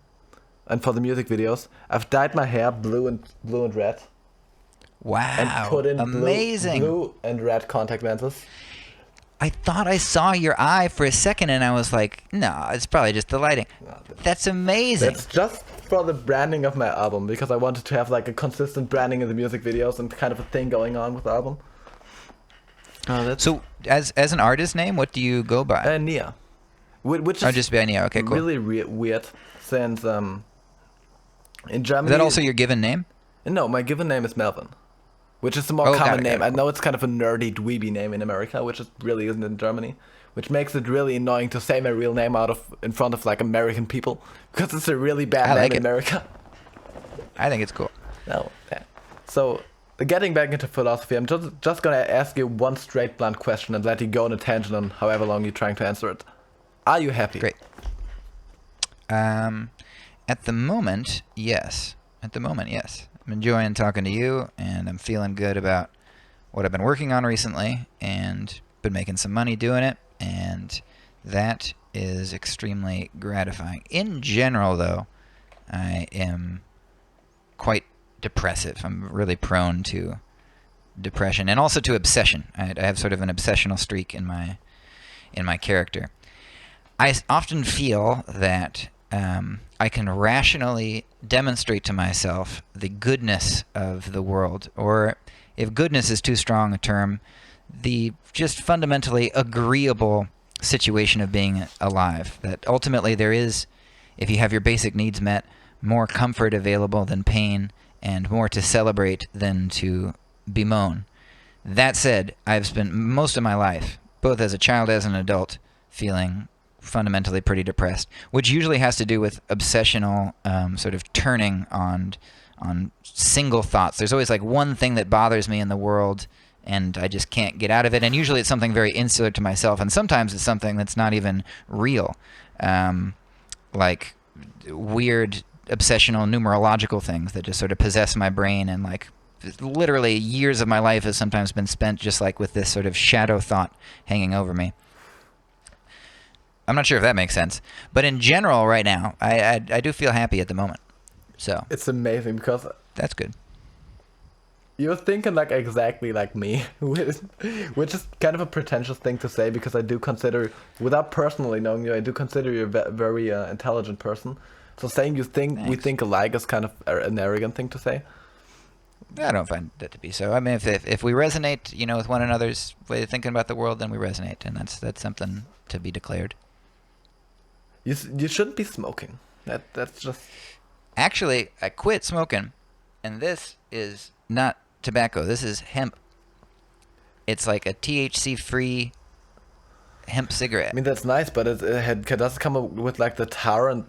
and for the music videos, I've dyed my hair blue and red, and Wow, put in amazing. blue and red contact lenses. I thought I saw your eye for a second and I was like, no, it's probably just the lighting. That's amazing. That's just for the branding of my album because I wanted to have like a consistent branding in the music videos and kind of a thing going on with the album. So, as an artist name, what do you go by? Nia, which Oh, is just by Nia. Okay, cool. really weird since in Is Germany. that also your given name? No, my given name is Melvin. which is a more Oh, got common it, name. got I it. know it's kind of a nerdy, dweeby name in America, which it really isn't in Germany, which makes it really annoying to say my real name in front of like American people because it's a really bad I name like in it. America. I think it's cool. No, yeah. So getting back into philosophy, I'm just gonna ask you one straight blunt question and let you go on a tangent on however long you're trying to answer it. Are you happy? Great. At the moment, yes. At the moment, yes. I'm enjoying talking to you, and I'm feeling good about what I've been working on recently, and been making some money doing it, and that is extremely gratifying. In general, though, I am quite depressive. I'm really prone to depression and also to obsession. I have sort of an obsessional streak in my character. I often feel that I can rationally demonstrate to myself the goodness of the world, or if goodness is too strong a term, the just fundamentally agreeable situation of being alive. That ultimately there is, if you have your basic needs met, more comfort available than pain, and more to celebrate than to bemoan. That said, I've spent most of my life, both as a child as an adult, feeling fundamentally pretty depressed, which usually has to do with obsessional sort of turning on single thoughts. There's always like one thing that bothers me in the world, and I just can't get out of it. And usually it's something very insular to myself, and sometimes it's something that's not even real, like weird obsessional numerological things that just sort of possess my brain, and like literally years of my life has sometimes been spent just like with this sort of shadow thought hanging over me. I'm not sure if that makes sense, but in general, right now, I do feel happy at the moment. So It's amazing because that's good. you're thinking like exactly like me, which is kind of a pretentious thing to say because I do consider, without personally knowing you, I do consider you a very intelligent person. So saying we Thanks. think alike is kind of an arrogant thing to say. I don't find that to be so. I mean, if we resonate, with one another's way of thinking about the world, then we resonate, and that's something to be declared. You shouldn't be smoking. That's just Actually, I quit smoking, and this is not tobacco. This is hemp. It's like a THC-free hemp cigarette. I mean that's nice, but it does come up with like the tar and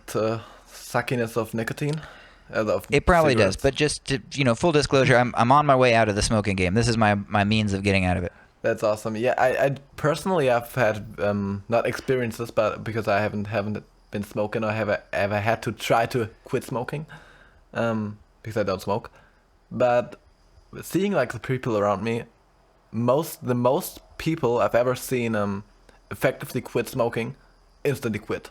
suckiness of nicotine. Of It probably does, cigarettes. but just to, full disclosure, I'm on my way out of the smoking game. This is my means of getting out of it. That's awesome. Yeah, I personally I've had not experienced this, but because I haven't been smoking or have ever had to try to quit smoking, because I don't smoke. But seeing like the people around me, the most people I've ever seen effectively quit smoking, instantly quit.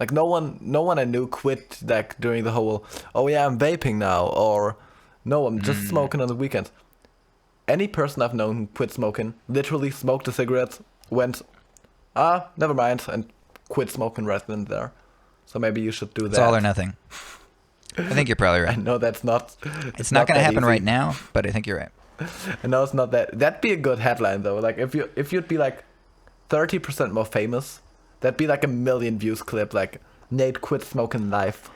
Like no one I knew quit like during the whole, oh yeah, I'm vaping now, or no, I'm just smoking on the weekends. Any person I've known who quit smoking, literally smoked a cigarette, went, never mind, and quit smoking right then and there. So maybe you should do It's that. all or nothing. I think you're probably I right. know that's not. It's not going to that happen easy. right now, but I think you're right. I know it's not that. That'd be a good headline though. Like if you'd be like 30% more famous, that'd be like a million views clip. Like Nate quit smoking live.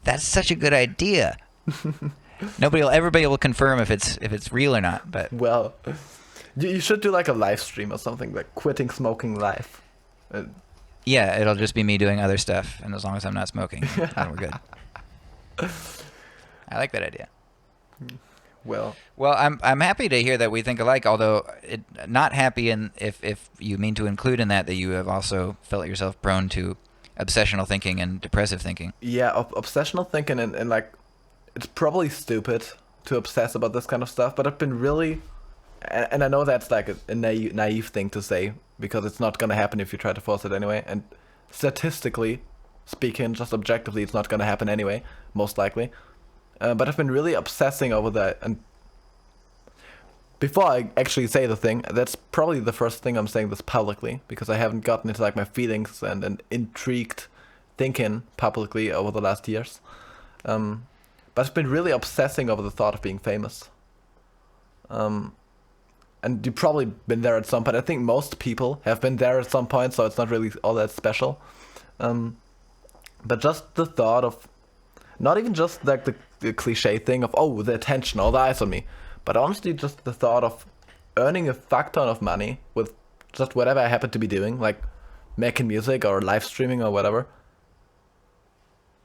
That's such a good idea. Everybody will confirm if it's real or not. But Well, you should do like a live stream or something, like quitting smoking live. yeah, it'll just be me doing other stuff, and as long as I'm not smoking, then we're good. I like that idea. Well, Well, I'm happy to hear that we think alike. Although not happy, if you mean to include in that you have also felt yourself prone to obsessional thinking and depressive thinking. yeah, obsessional thinking and like, it's probably stupid to obsess about this kind of stuff, but I've been really, and I know that's like a naive thing to say because it's not gonna happen if you try to force it anyway. And statistically speaking, just objectively, it's not gonna happen anyway, most likely. But I've been really obsessing over that, and before I actually say the thing, that's probably the first thing I'm saying this publicly because I haven't gotten into like my feelings and intrigued thinking publicly over the last years. But I've been really obsessing over the thought of being famous. And you've probably been there at some point. I think most people have been there at some point, so it's not really all that special. But just the thought of, not even just like the cliche thing of, oh, the attention, all the eyes on me. But honestly, just the thought of earning a fuck ton of money with just whatever I happen to be doing, like making music or live streaming or whatever.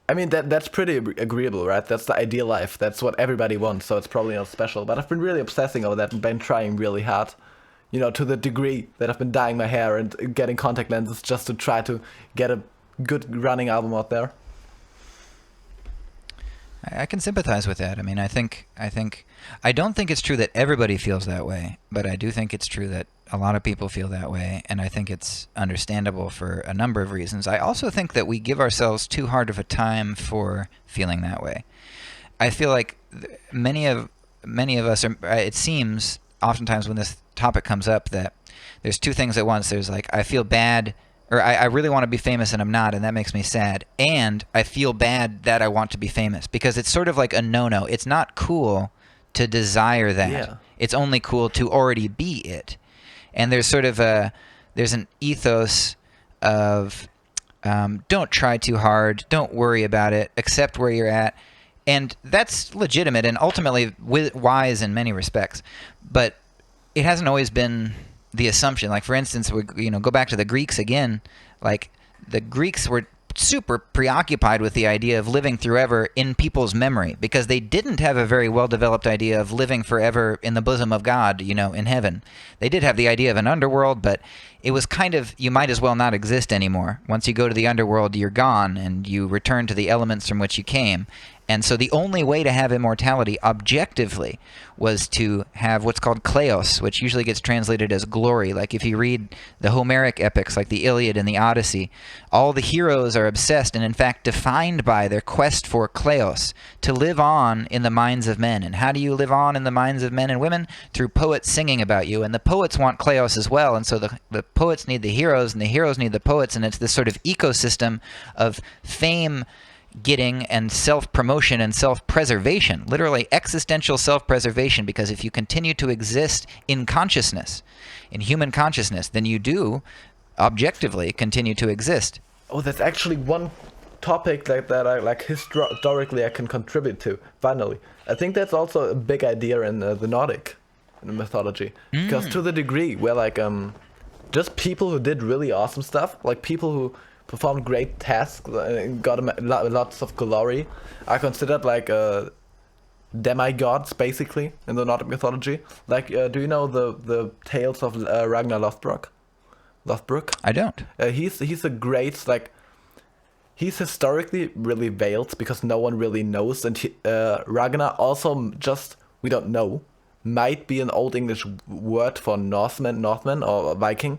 I mean, that's pretty agreeable, right? That's the ideal life. That's what everybody wants, so it's probably not special. But I've been really obsessing over that and been trying really hard. You know, to the degree that I've been dyeing my hair and getting contact lenses just to try to get a good running album out there. I can sympathize with that. I mean, I don't think it's true that everybody feels that way, but I do think it's true that a lot of people feel that way, and I think it's understandable for a number of reasons. I also think that we give ourselves too hard of a time for feeling that way. I feel like many of us are, it seems oftentimes when this topic comes up, that there's two things at once. There's like, I feel bad, or I really want to be famous and I'm not, and that makes me sad. And I feel bad that I want to be famous, because it's sort of like a no-no. It's not cool to desire that. Yeah. It's only cool to already be it. And there's sort of there's an ethos of don't try too hard, don't worry about it, accept where you're at. And that's legitimate and ultimately wise in many respects. But it hasn't always been the assumption. Like, for instance, go back to the Greeks again. Like, the Greeks were super preoccupied with the idea of living forever in people's memory, because they didn't have a very well-developed idea of living forever in the bosom of God, in heaven. They did have the idea of an underworld, but it was kind of, you might as well not exist anymore. Once you go to the underworld, you're gone, and you return to the elements from which you came. And so the only way to have immortality objectively was to have what's called kleos, which usually gets translated as glory. Like if you read the Homeric epics like the Iliad and the Odyssey, all the heroes are obsessed and in fact defined by their quest for kleos, to live on in the minds of men. And how do you live on in the minds of men and women? Through poets singing about you. And the poets want kleos as well. And so the poets need the heroes and the heroes need the poets. And it's this sort of ecosystem of fame getting and self-promotion and self-preservation, literally existential self-preservation, because if you continue to exist in consciousness, in human consciousness, then you do objectively continue to exist. Oh, that's actually one topic that I like historically I can contribute to. Finally, I think that's also a big idea in the Nordic mythology, because to the degree where like just people who did really awesome stuff, like people who performed great tasks and got lots of glory, are considered like demigods, basically, in the Nordic mythology. Like, do you know the tales of Ragnar Lothbrok? I don't. He's a great, like, he's historically really veiled because no one really knows, and Ragnar also just, we don't know, might be an Old English word for Northman or Viking.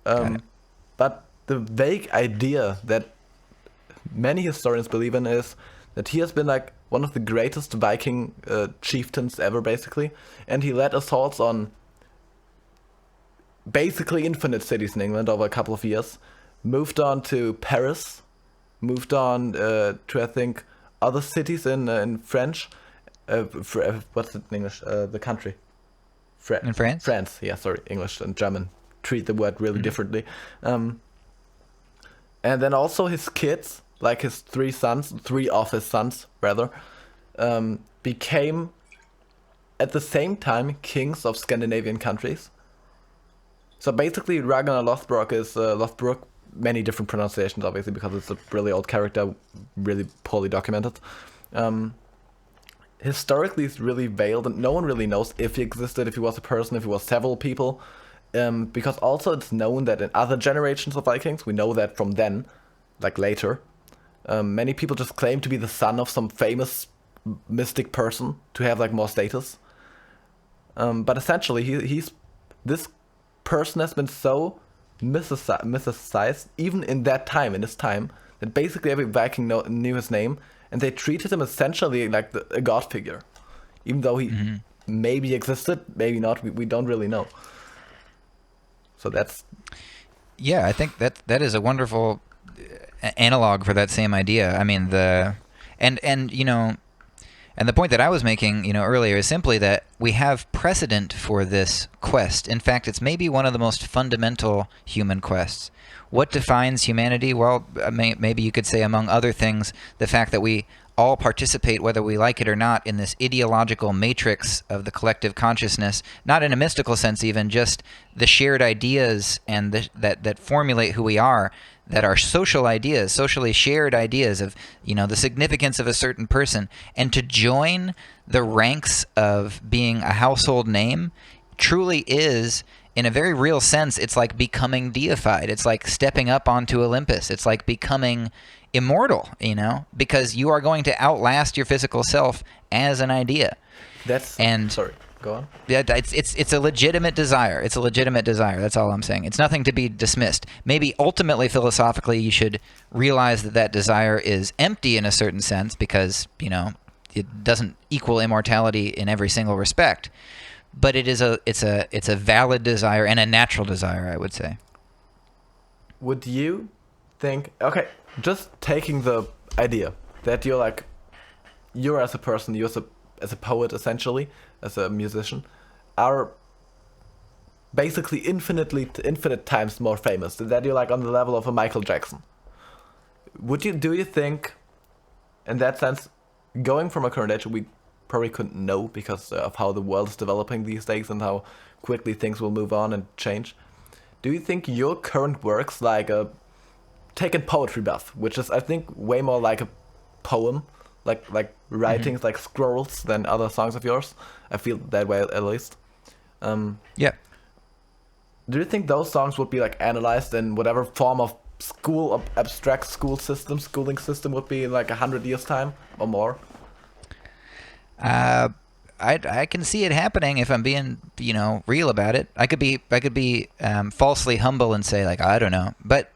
But the vague idea that many historians believe in is that he has been like one of the greatest Viking chieftains ever, basically, and he led assaults on basically infinite cities in England over a couple of years, moved on to Paris, moved on to, I think, other cities in French. What's it in English? The country. In France? France, yeah, sorry. English and German treat the word really differently. And then also his kids, like his three of his sons, rather, became at the same time kings of Scandinavian countries. So basically Ragnar Lothbrok is Lothbrok, many different pronunciations obviously because it's a really old character, really poorly documented. Historically he's really veiled and no one really knows if he existed, if he was a person, if he was several people. Because also it's known that in other generations of Vikings, we know that from then, like later, many people just claim to be the son of some famous mystic person to have like more status. But essentially, this person has been so mythicized, even in his time, that basically every Viking knew his name, and they treated him essentially like a god figure, even though he maybe existed, maybe not. We don't really know. So that's... Yeah, I think that is a wonderful analog for that same idea. I mean, the point that I was making, earlier is simply that we have precedent for this quest. In fact, it's maybe one of the most fundamental human quests. What defines humanity? Well, maybe you could say, among other things, the fact that we all participate, whether we like it or not, in this ideological matrix of the collective consciousness, not in a mystical sense even, just the shared ideas and that formulate who we are, that are social ideas, socially shared ideas of, the significance of a certain person. And to join the ranks of being a household name truly is, in a very real sense, it's like becoming deified. It's like stepping up onto Olympus. It's like becoming immortal, because you are going to outlast your physical self as an idea. Sorry, go on. Yeah, it's a legitimate desire. It's a legitimate desire. That's all I'm saying. It's nothing to be dismissed. Maybe ultimately, philosophically, you should realize that desire is empty in a certain sense, because it doesn't equal immortality in every single respect. But it's a valid desire and a natural desire, I would say. Would you think, okay, just taking the idea that you're as a person, you as a poet essentially, as a musician, are basically infinite times more famous, that you're on the level of a Michael Jackson. Do you think, in that sense, going from a current age, we probably couldn't know because of how the world is developing these days and how quickly things will move on and change. Do you think your current works, take a poetry buff, which is I think way more like a poem, like writings, like scrolls, than other songs of yours? I feel that way at least. Yeah. Do you think those songs would be analyzed in whatever form of abstract schooling system would be in 100 years time or more? I can see it happening if I'm being, real about it. I could be falsely humble and say I don't know, but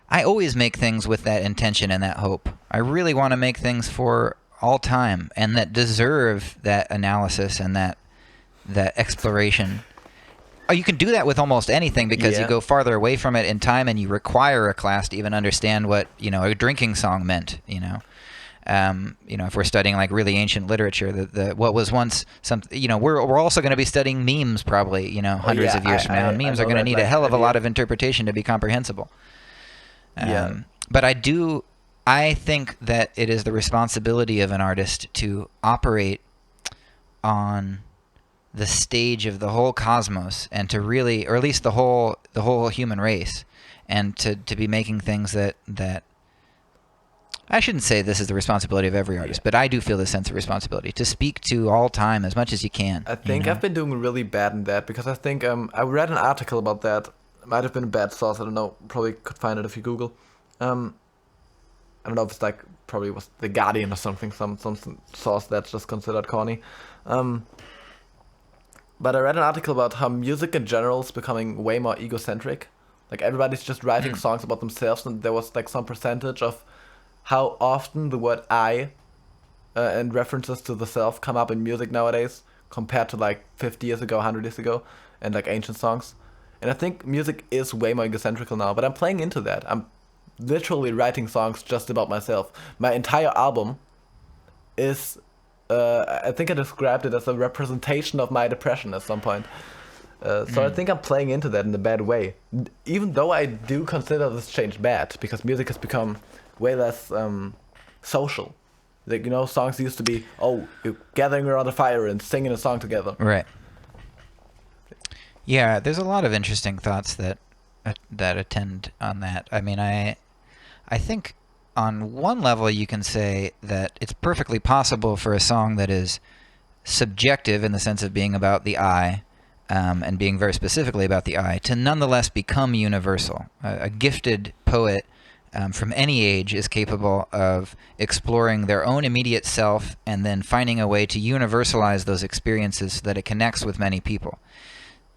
I always make things with that intention and that hope. I really want to make things for all time and that deserve that analysis and that exploration. You can do that with almost anything because you go farther away from it in time and you require a class to even understand what, a drinking song meant, if we're studying really ancient literature, what was once we're also going to be studying memes probably, hundreds of years from now. And memes are going to need a hell of a lot of interpretation to be comprehensible. But I think that it is the responsibility of an artist to operate on the stage of the whole cosmos and to really, or at least the whole human race, and to be making things that I shouldn't say this is the responsibility of every artist, but I do feel this sense of responsibility to speak to all time as much as you can. I think I've been doing really bad in that because I think I read an article about that. It might have been a bad source. I don't know. Probably could find it if you Google. I don't know if it's probably was The Guardian or something, some source that's just considered corny. But I read an article about how music in general is becoming way more egocentric. Everybody's just writing songs about themselves, and there was some percentage of how often the word I and references to the self come up in music nowadays compared to 50 years ago, 100 years ago, and ancient songs. And I think music is way more egocentrical now, but I'm playing into that. I'm literally writing songs just about myself. My entire album is, I think I described it as a representation of my depression at some point. So I think I'm playing into that in a bad way. Even though I do consider this change bad, because music has become way less social. Songs used to be, you're gathering around a fire and singing a song together. Right. Yeah, there's a lot of interesting thoughts that attend on that. I mean, I think on one level you can say that it's perfectly possible for a song that is subjective in the sense of being about the I, and being very specifically about the I, to nonetheless become universal. A gifted poet from any age is capable of exploring their own immediate self and then finding a way to universalize those experiences so that it connects with many people.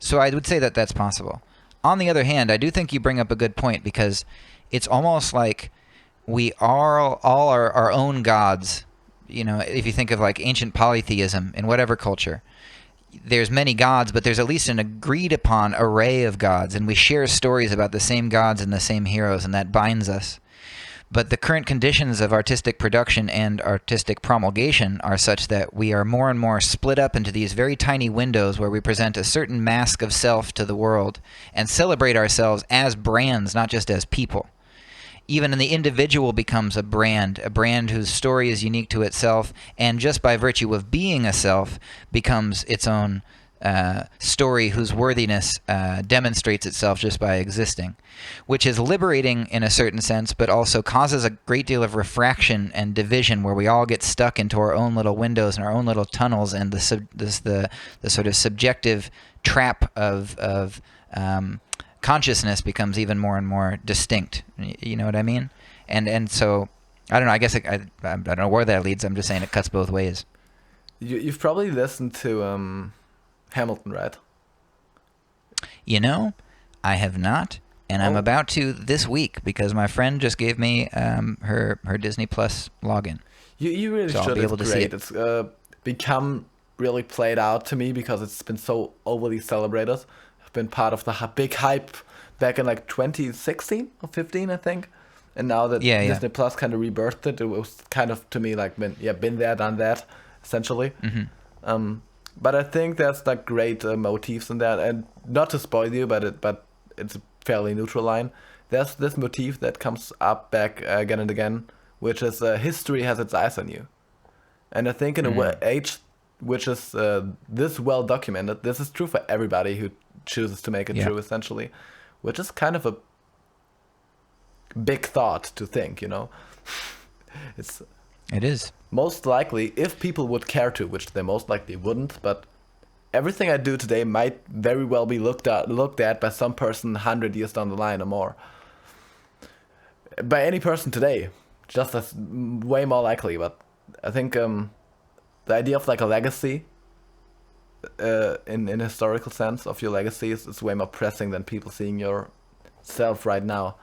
So I would say that that's possible. On the other hand, I do think you bring up a good point, because it's almost like we are all our own gods. If you think of ancient polytheism in whatever culture, there's many gods, but there's at least an agreed upon array of gods, and we share stories about the same gods and the same heroes, and that binds us. But the current conditions of artistic production and artistic promulgation are such that we are more and more split up into these very tiny windows where we present a certain mask of self to the world and celebrate ourselves as brands, not just as people. even the individual becomes a brand whose story is unique to itself, and just by virtue of being a self becomes its own story whose worthiness demonstrates itself just by existing, which is liberating in a certain sense, but also causes a great deal of refraction and division where we all get stuck into our own little windows and our own little tunnels, and the sort of subjective trap of consciousness becomes even more and more distinct. You know what I mean? And so, I don't know, I guess I don't know where that leads. I'm just saying it cuts both ways. You've probably listened to Hamilton, right? You know, I have not, and I'm about to this week because my friend just gave me her Disney Plus login. You really So I'll should. be able to see it. It's become really played out to me because it's been so overly celebrated. I've been part of the big hype back in like 2016 or 15, I think. And now that Disney Plus kind of rebirthed it, it was kind of to me like been there, done that, essentially. Mm-hmm. But I think there's like great motifs in that, and not to spoil you, but it's a fairly neutral line. There's this motif that comes up back again and again, which is history has its eyes on you, and I think in a age which is this well documented, this is true for everybody who chooses to make it true, essentially, which is kind of a big thought to think, you know. It is. Most likely, if people would care to, which they most likely wouldn't, but everything I do today might very well be looked at by some person 100 years down the line or more. By any person today, just as way more likely. But I think the idea of like a legacy, in historical sense of your legacy, is way more pressing than people seeing yourself right now.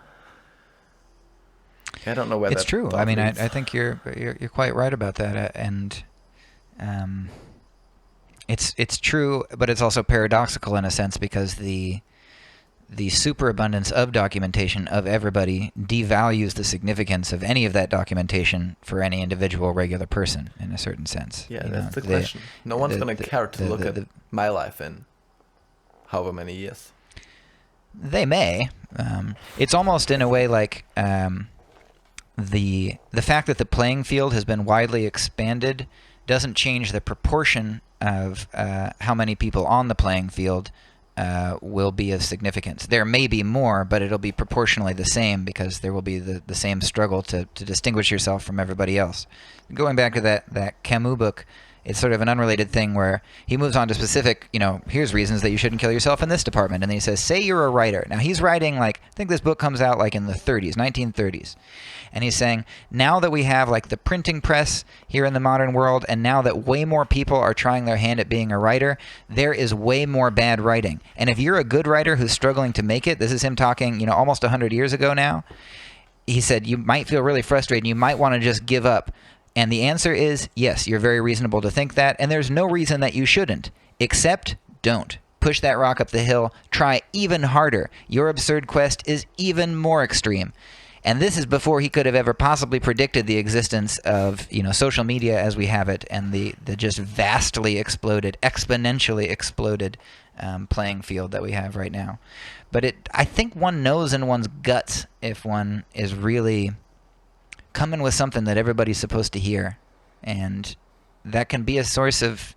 I don't know where it's true. I mean, I think you're quite right about that, and it's true, but it's also paradoxical in a sense because the superabundance of documentation of everybody devalues the significance of any of that documentation for any individual regular person in a certain sense. Yeah, that's the question. No one's going to care to look at my life in however many years. They may. It's almost in a way like the fact that the playing field has been widely expanded doesn't change the proportion of how many people on the playing field will be of significance. There may be more, but it'll be proportionally the same because there will be the same struggle to distinguish yourself from everybody else. Going back to that Camus book, it's sort of an unrelated thing where he moves on to specific, here's reasons that you shouldn't kill yourself in this department. And then he says, say you're a writer. Now he's writing I think this book comes out in the 1930s. And he's saying, now that we have the printing press here in the modern world, and now that way more people are trying their hand at being a writer, there is way more bad writing. And if you're a good writer who's struggling to make it, this is him talking, almost 100 years ago now, he said, you might feel really frustrated. You might want to just give up. And the answer is, yes, you're very reasonable to think that, and there's no reason that you shouldn't, except don't. Push that rock up the hill. Try even harder. Your absurd quest is even more extreme. And this is before he could have ever possibly predicted the existence of, social media as we have it, and the just vastly exploded, exponentially exploded playing field that we have right now. But I think one knows in one's guts if one is really coming with something that everybody's supposed to hear, and that can be a source of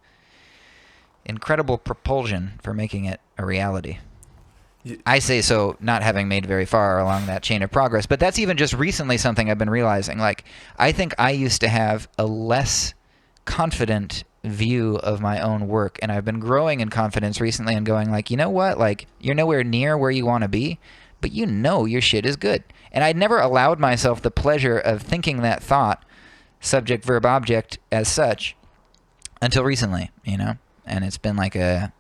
incredible propulsion for making it a reality. I say so not having made very far along that chain of progress, but that's even just recently something I've been realizing. I think I used to have a less confident view of my own work, and I've been growing in confidence recently and going you know what, you're nowhere near where you want to be, but your shit is good. And I'd never allowed myself the pleasure of thinking that thought, subject, verb, object, as such, until recently, And it's been a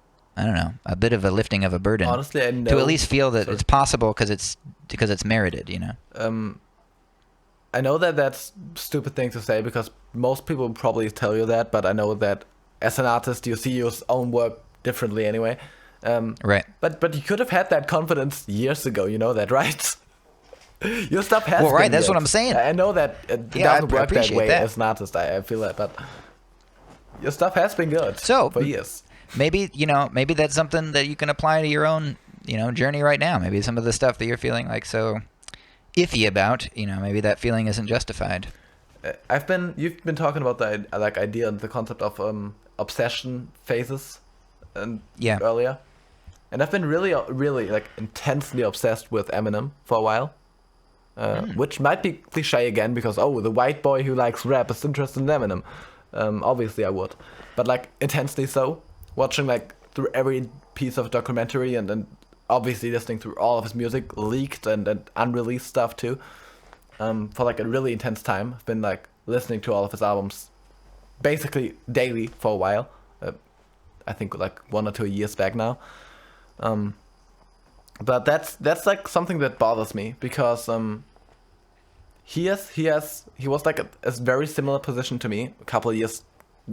bit of a lifting of a burden. Honestly, I know, to at least feel that it's possible because it's merited, I know that that's a stupid thing to say because most people will probably tell you that, but I know that as an artist, you see your own work differently anyway. Right. But you could have had that confidence years ago, you know that, right? Your stuff has well, right, been that's good. what I'm saying. I know that it doesn't work that way as an artist, I feel that, but your stuff has been good for years. Maybe that's something that you can apply to your own, journey right now. Maybe some of the stuff that you're feeling so, iffy about, maybe that feeling isn't justified. You've been talking about the like idea and the concept of obsession phases, and Yeah. earlier, and I've been really, really like intensely obsessed with Eminem for a while, which might be cliche again because the white boy who likes rap is interested in Eminem. Obviously I would, but like intensely so, watching like through every piece of documentary and obviously listening through all of his music, leaked and unreleased stuff too. For like a really intense time. I've been like listening to all of his albums basically daily for a while. I think like 1 or 2 years back now. But that's like something that bothers me because he was like a very similar position to me. A couple of years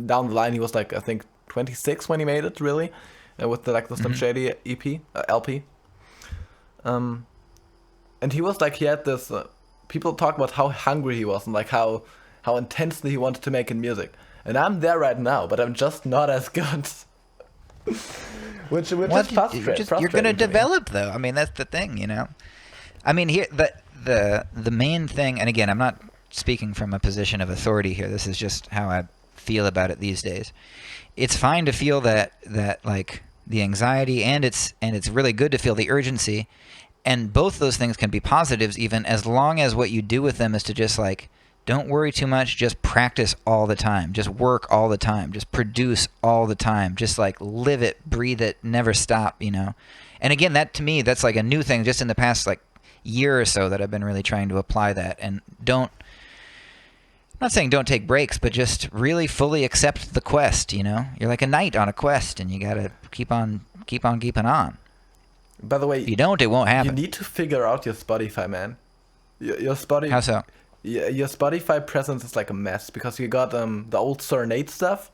down the line, he was like I think 26 when he made it really, with the Slim Shady EP LP. And he was like he had this. People talk about how hungry he was and like how intensely he wanted to make in music. And I'm there right now, but I'm just not as good. which is frustrating. You're going to develop, though. I mean, that's the thing, I mean, here the main thing, and again, I'm not speaking from a position of authority here. This is just how I feel about it these days. It's fine to feel that like the anxiety, and it's really good to feel the urgency. And both those things can be positives even as long as what you do with them is to just like, don't worry too much, just practice all the time, just work all the time, just produce all the time, just like live it, breathe it, never stop, And again, that to me, that's like a new thing just in the past like year or so that I've been really trying to apply that. And I'm not saying don't take breaks, but just really fully accept the quest, You're like a knight on a quest and you got to keep on keeping on. By the way, if you don't, it won't happen. You need to figure out your Spotify, man. Your Spotify. How so? Your Spotify presence is like a mess because you got the old Serenade stuff,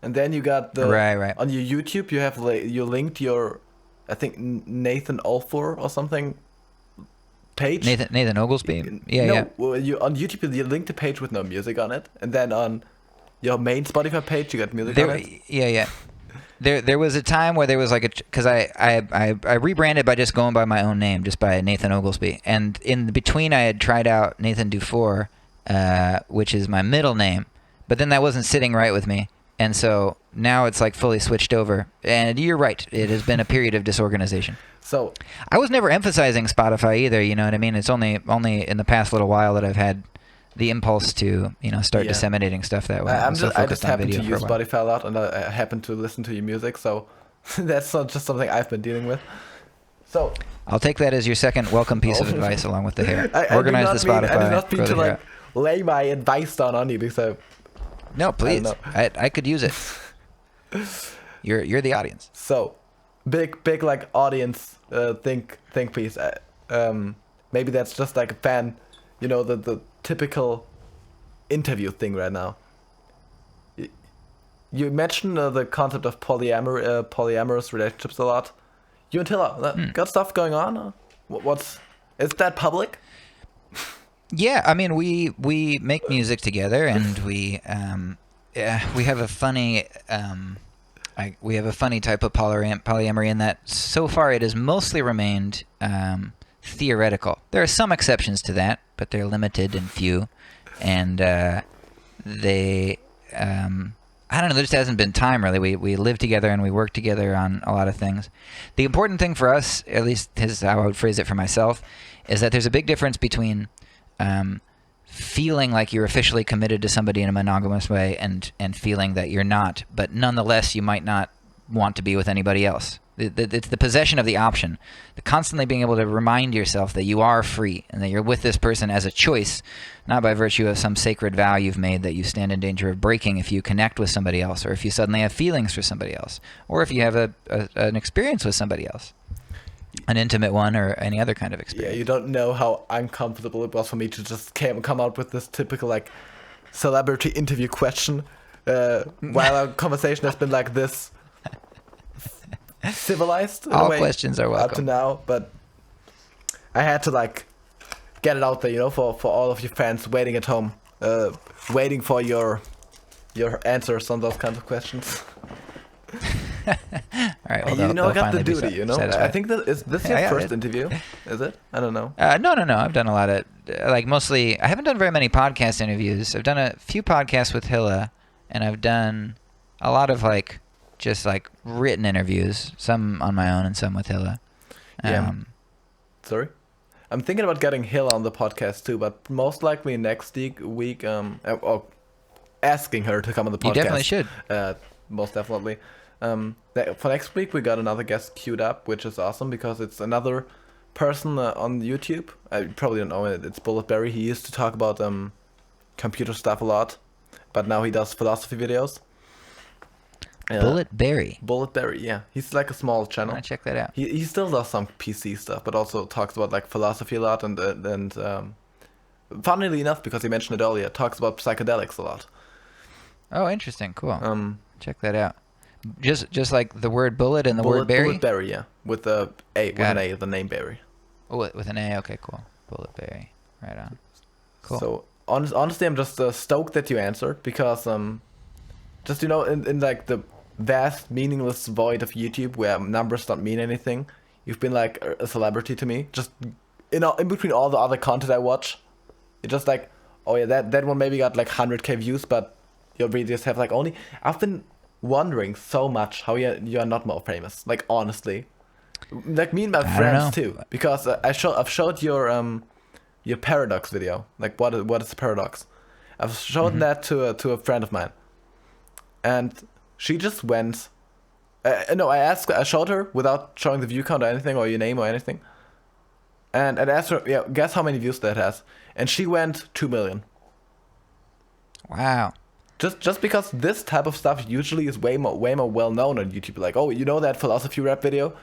and then you got the right. On your YouTube you have you linked your, I think Nathan Olfor or something, page. Nathan Oglesby. Yeah. Well, on YouTube you linked a page with no music on it, and then on your main Spotify page you got music on it. Yeah. There was a time where there was like because I rebranded by just going by my own name, just by Nathan Oglesby, and in between I had tried out Nathan Dufour, which is my middle name, but then that wasn't sitting right with me, and so now it's like fully switched over. And you're right, it has been a period of disorganization. So I was never emphasizing Spotify either, you know what I mean? It's only in the past little while that I've had the impulse to start disseminating stuff that way. I just happen to use Spotify a lot, and I happen to listen to your music, so that's not just something I've been dealing with. So I'll take that as your second welcome piece of advice, along with the hair. Organize the Spotify. I did not mean to like lay my advice down on you because no, please, I could use it. You're the audience. So big like audience think piece. Maybe that's just like a fan, the typical interview thing right now. You mentioned the concept of polyamorous relationships a lot. You and Tilla got stuff going on? Is that public? Yeah, I mean we make music together, and we have a funny type of polyamory in that so far it has mostly remained theoretical. There are some exceptions to that, but they're limited and few, and I don't know, there just hasn't been time really. We live together and we work together on a lot of things. The important thing for us, at least this is how I would phrase it for myself, is that there's a big difference between feeling like you're officially committed to somebody in a monogamous way and feeling that you're not, but nonetheless you might not want to be with anybody else. It's the possession of the option, the constantly being able to remind yourself that you are free and that you're with this person as a choice, not by virtue of some sacred vow you've made that you stand in danger of breaking if you connect with somebody else, or if you suddenly have feelings for somebody else, or if you have an experience with somebody else, an intimate one or any other kind of experience. Yeah, you don't know how uncomfortable it was for me to just come out with this typical like celebrity interview question while our conversation has been like this civilized in all a way questions are welcome up to now, but I had to like get it out there, for all of your fans waiting at home, waiting for your answers on those kinds of questions. All right, people. You know, I They'll got the finally be duty. You know, I satisfied. think that is this your Yeah, first interview? Is it? I don't know. No. I've done a lot of like mostly. I haven't done very many podcast interviews. I've done a few podcasts with Hilla, and I've done a lot of like just like written interviews. Some on my own and some with Hilla. Yeah. Sorry. I'm thinking about getting Hill on the podcast too, but most likely next week. Or asking her to come on the podcast. You definitely should. Most definitely. For next week we got another guest queued up, which is awesome because it's another person on YouTube. I probably don't know it. It's Bulletberry. He used to talk about computer stuff a lot, but now he does philosophy videos. Bulletberry, yeah. He's like a small channel. I'll check that out. He still does some PC stuff, but also talks about like philosophy a lot and funnily enough, because he mentioned it earlier, talks about psychedelics a lot. Oh, interesting. Cool. Check that out. Just like the word bullet and the word berry? Bulletberry, yeah. With the A, the name Berry. Oh, with an A, okay, cool. Bulletberry. Right on. Cool. So, honestly, I'm just stoked that you answered, because, just, you know, in like the vast, meaningless void of YouTube, where numbers don't mean anything, you've been like a celebrity to me. Just, in between all the other content I watch, it's just like, oh yeah, that one maybe got like 100k views, but your videos have like only... I've been wondering so much how you are not more famous. Like, honestly. Like, me and my friends too. Because I've showed your paradox video. Like, what is paradox? I've shown that to a friend of mine. And she just went... I showed her without showing the view count or anything, or your name or anything. And I asked her, yeah, guess how many views that has. And she went 2 million. Wow. Just because this type of stuff usually is way more well known on YouTube. Like, oh, you know that philosophy rap video?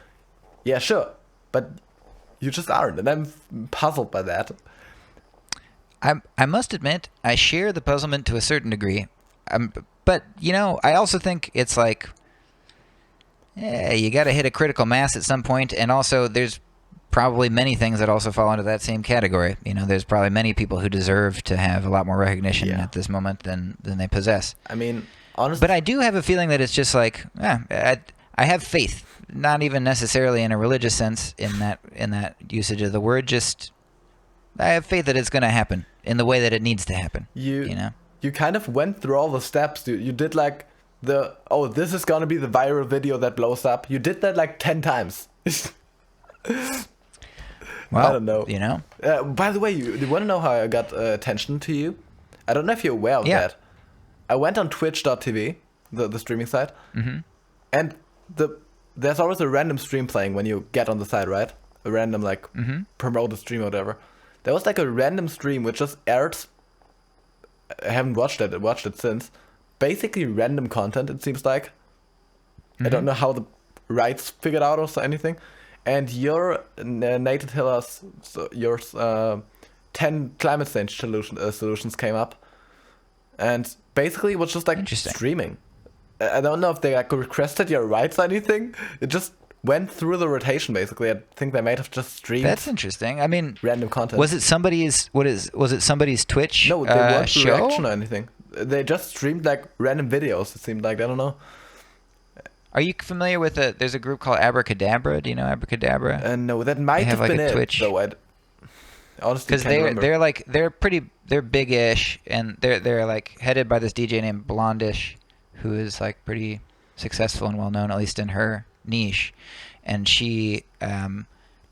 Yeah, sure. But you just aren't, and I'm puzzled by that. I must admit, I share the puzzlement to a certain degree. But, you know, I also think it's like, you got to hit a critical mass at some point, and also there's probably many things that also fall into that same category. You know, there's probably many people who deserve to have a lot more recognition at this moment than they possess. I mean, honestly... But I do have a feeling that it's just like, I have faith, not even necessarily in a religious sense in that usage of the word, just I have faith that it's going to happen in the way that it needs to happen. You know? You kind of went through all the steps, dude. You did like this is going to be the viral video that blows up. You did that like 10 times. Well, I don't know. You know. By the way, you want to know how I got attention to you? I don't know if you're aware of that. I went on Twitch.tv, the streaming site, and there's always a random stream playing when you get on the site, right? A random like promoted stream or whatever. There was like a random stream which just aired. I haven't watched it since. Basically random content, it seems like. I don't know how the rights figured out or anything. And your Nathan Hiller's, yours, 10 climate change solutions came up. And basically it was just like streaming. I don't know if they like requested your rights or anything. It just went through the rotation basically. I think they might have just streamed. That's interesting. I mean, random content. Was it somebody's Twitch No, they weren't show? reaction or anything. They just streamed like random videos, it seemed like. I don't know. Are you familiar with there's a group called Abracadabra? Do you know Abracadabra? No, that might have like been a it. Twitch. Though I honestly can't remember. they're big-ish, and they're like headed by this DJ named Blondish, who is like pretty successful and well known, at least in her niche. And she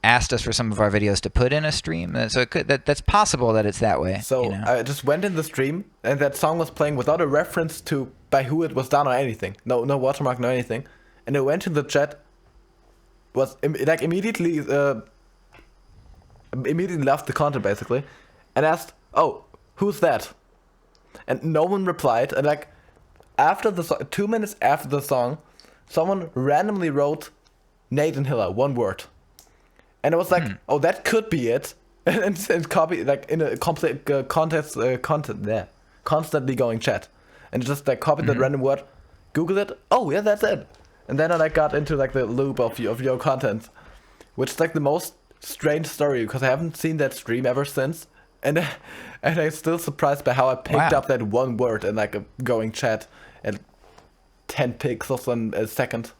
asked us for some of our videos to put in a stream, so that's possible that it's that way. So I just went in the stream, and that song was playing without a reference to by who it was done or anything. No watermark, no anything. And I went to the chat, was like immediately left the content basically, and asked, "Oh, who's that?" And no one replied. And like after 2 minutes after the song, someone randomly wrote Nathan Hiller, one word. And it was like, oh, that could be it. and copy, like, in a complete constantly going chat. And just, like, copied that random word, Googled it, oh, yeah, that's it. And then I, like, got into, like, the loop of your content. Which is, like, the most strange story, because I haven't seen that stream ever since. And I'm still surprised by how I picked up that one word in, like, a going chat at 10 pixels in a second.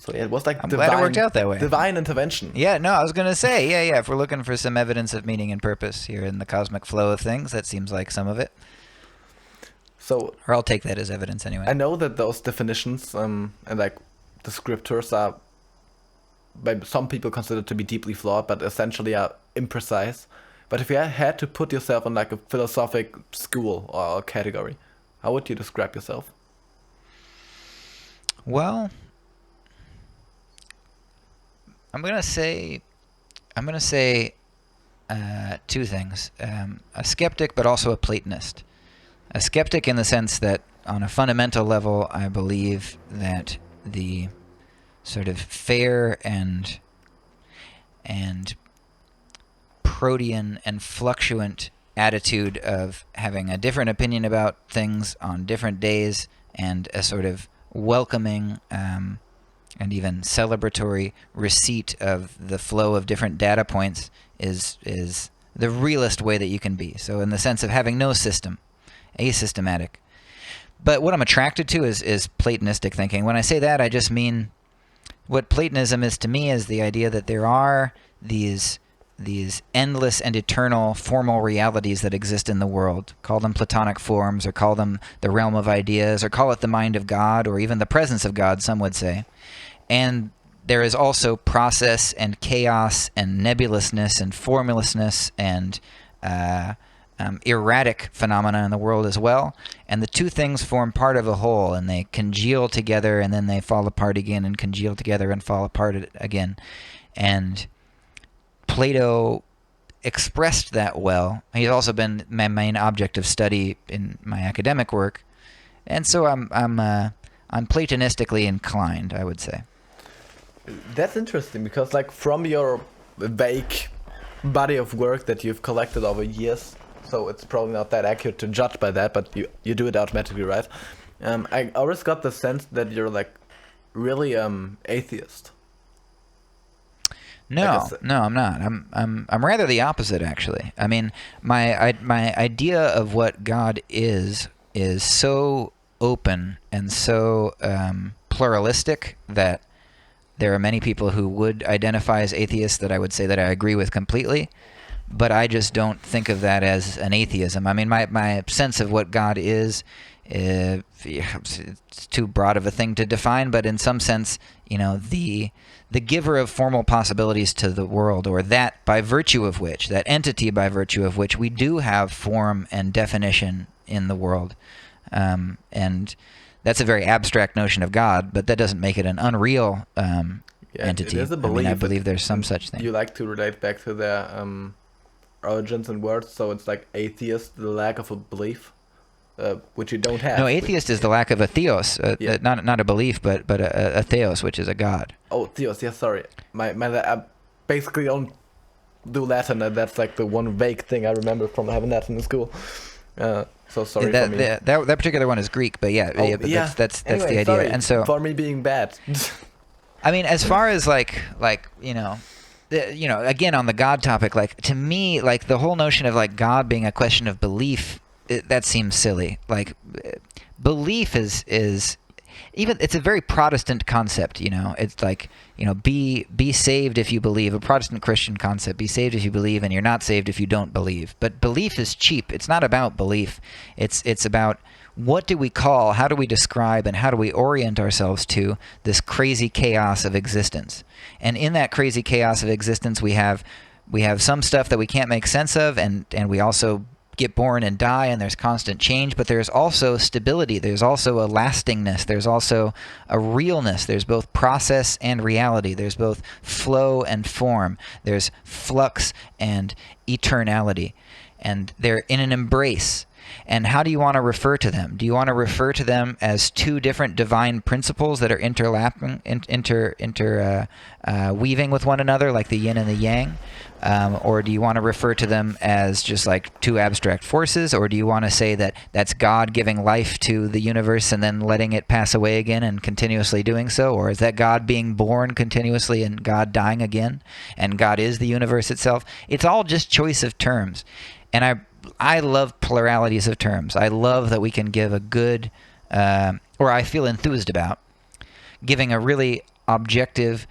So yeah, it was like I'm glad it worked out that way. Divine intervention. Yeah, no, I was going to say, yeah. If we're looking for some evidence of meaning and purpose here in the cosmic flow of things, that seems like some of it. So, or I'll take that as evidence anyway. I know that those definitions and like the scriptures are by some people considered to be deeply flawed, but essentially are imprecise. But if you had to put yourself in like a philosophic school or category, how would you describe yourself? Well, I'm gonna say two things: a skeptic, but also a Platonist. A skeptic in the sense that, on a fundamental level, I believe that the sort of fair and protean and fluctuant attitude of having a different opinion about things on different days, and a sort of welcoming and even celebratory receipt of the flow of different data points is the realest way that you can be. So in the sense of having no system, asystematic. But what I'm attracted to is Platonistic thinking. When I say that, I just mean what Platonism is to me is the idea that there are these endless and eternal formal realities that exist in the world. Call them Platonic forms, or call them the realm of ideas, or call it the mind of God, or even the presence of God, some would say. And there is also process and chaos and nebulousness and formlessness and erratic phenomena in the world as well. And the two things form part of a whole, and they congeal together, and then they fall apart again, and congeal together and fall apart again. And Plato expressed that well. He's also been my main object of study in my academic work, and so I'm Platonistically inclined, I would say. That's interesting, because like from your vague body of work that you've collected over years, so it's probably not that accurate to judge by that, but you do it automatically, right? I always got the sense that you're like really atheist. No, I'm not. I'm rather the opposite, actually. I mean, my idea of what God is so open and so pluralistic that there are many people who would identify as atheists that I would say that I agree with completely, but I just don't think of that as an atheism. I mean, my sense of what God is, it's too broad of a thing to define, but in some sense, the giver of formal possibilities to the world, or that by virtue of which, that entity by virtue of which we do have form and definition in the world. And that's a very abstract notion of God, but that doesn't make it an unreal entity. It is a belief. I believe there's some such thing. You like to relate back to their origins and words, so it's like atheist, the lack of a belief, which you don't have. No, atheist is the lack of a theos, not a belief, but a theos, which is a god. Oh, theos, yeah, sorry. I basically don't do Latin, and that's like the one vague thing I remember from having Latin in school. So sorry for me. That particular one is Greek, but that's anyway, the idea. Sorry and so for me being bad. I mean, as far as again on the God topic, like to me, like the whole notion of like God being a question of belief, that seems silly. Like belief is even, it's a very Protestant concept. It's like be saved if you believe, a Protestant Christian concept. Be saved if you believe, and you're not saved if you don't believe. But belief is cheap. It's not about belief. It's about what do we call, how do we describe, and how do we orient ourselves to this crazy chaos of existence. And in that crazy chaos of existence, we have some stuff that we can't make sense of, and we also get born and die, and there's constant change, but there's also stability, there's also a lastingness, there's also a realness, there's both process and reality, there's both flow and form, there's flux and eternality, and they're in an embrace. And how do you want to refer to them? Do you want to refer to them as two different divine principles that are interlapping, weaving with one another, like the yin and the yang? Or do you want to refer to them as just like two abstract forces? Or do you want to say that that's God giving life to the universe and then letting it pass away again and continuously doing so? Or is that God being born continuously and God dying again? And God is the universe itself? It's all just choice of terms. And I love pluralities of terms. I love that we can give a good, or I feel enthused about, giving a really objective,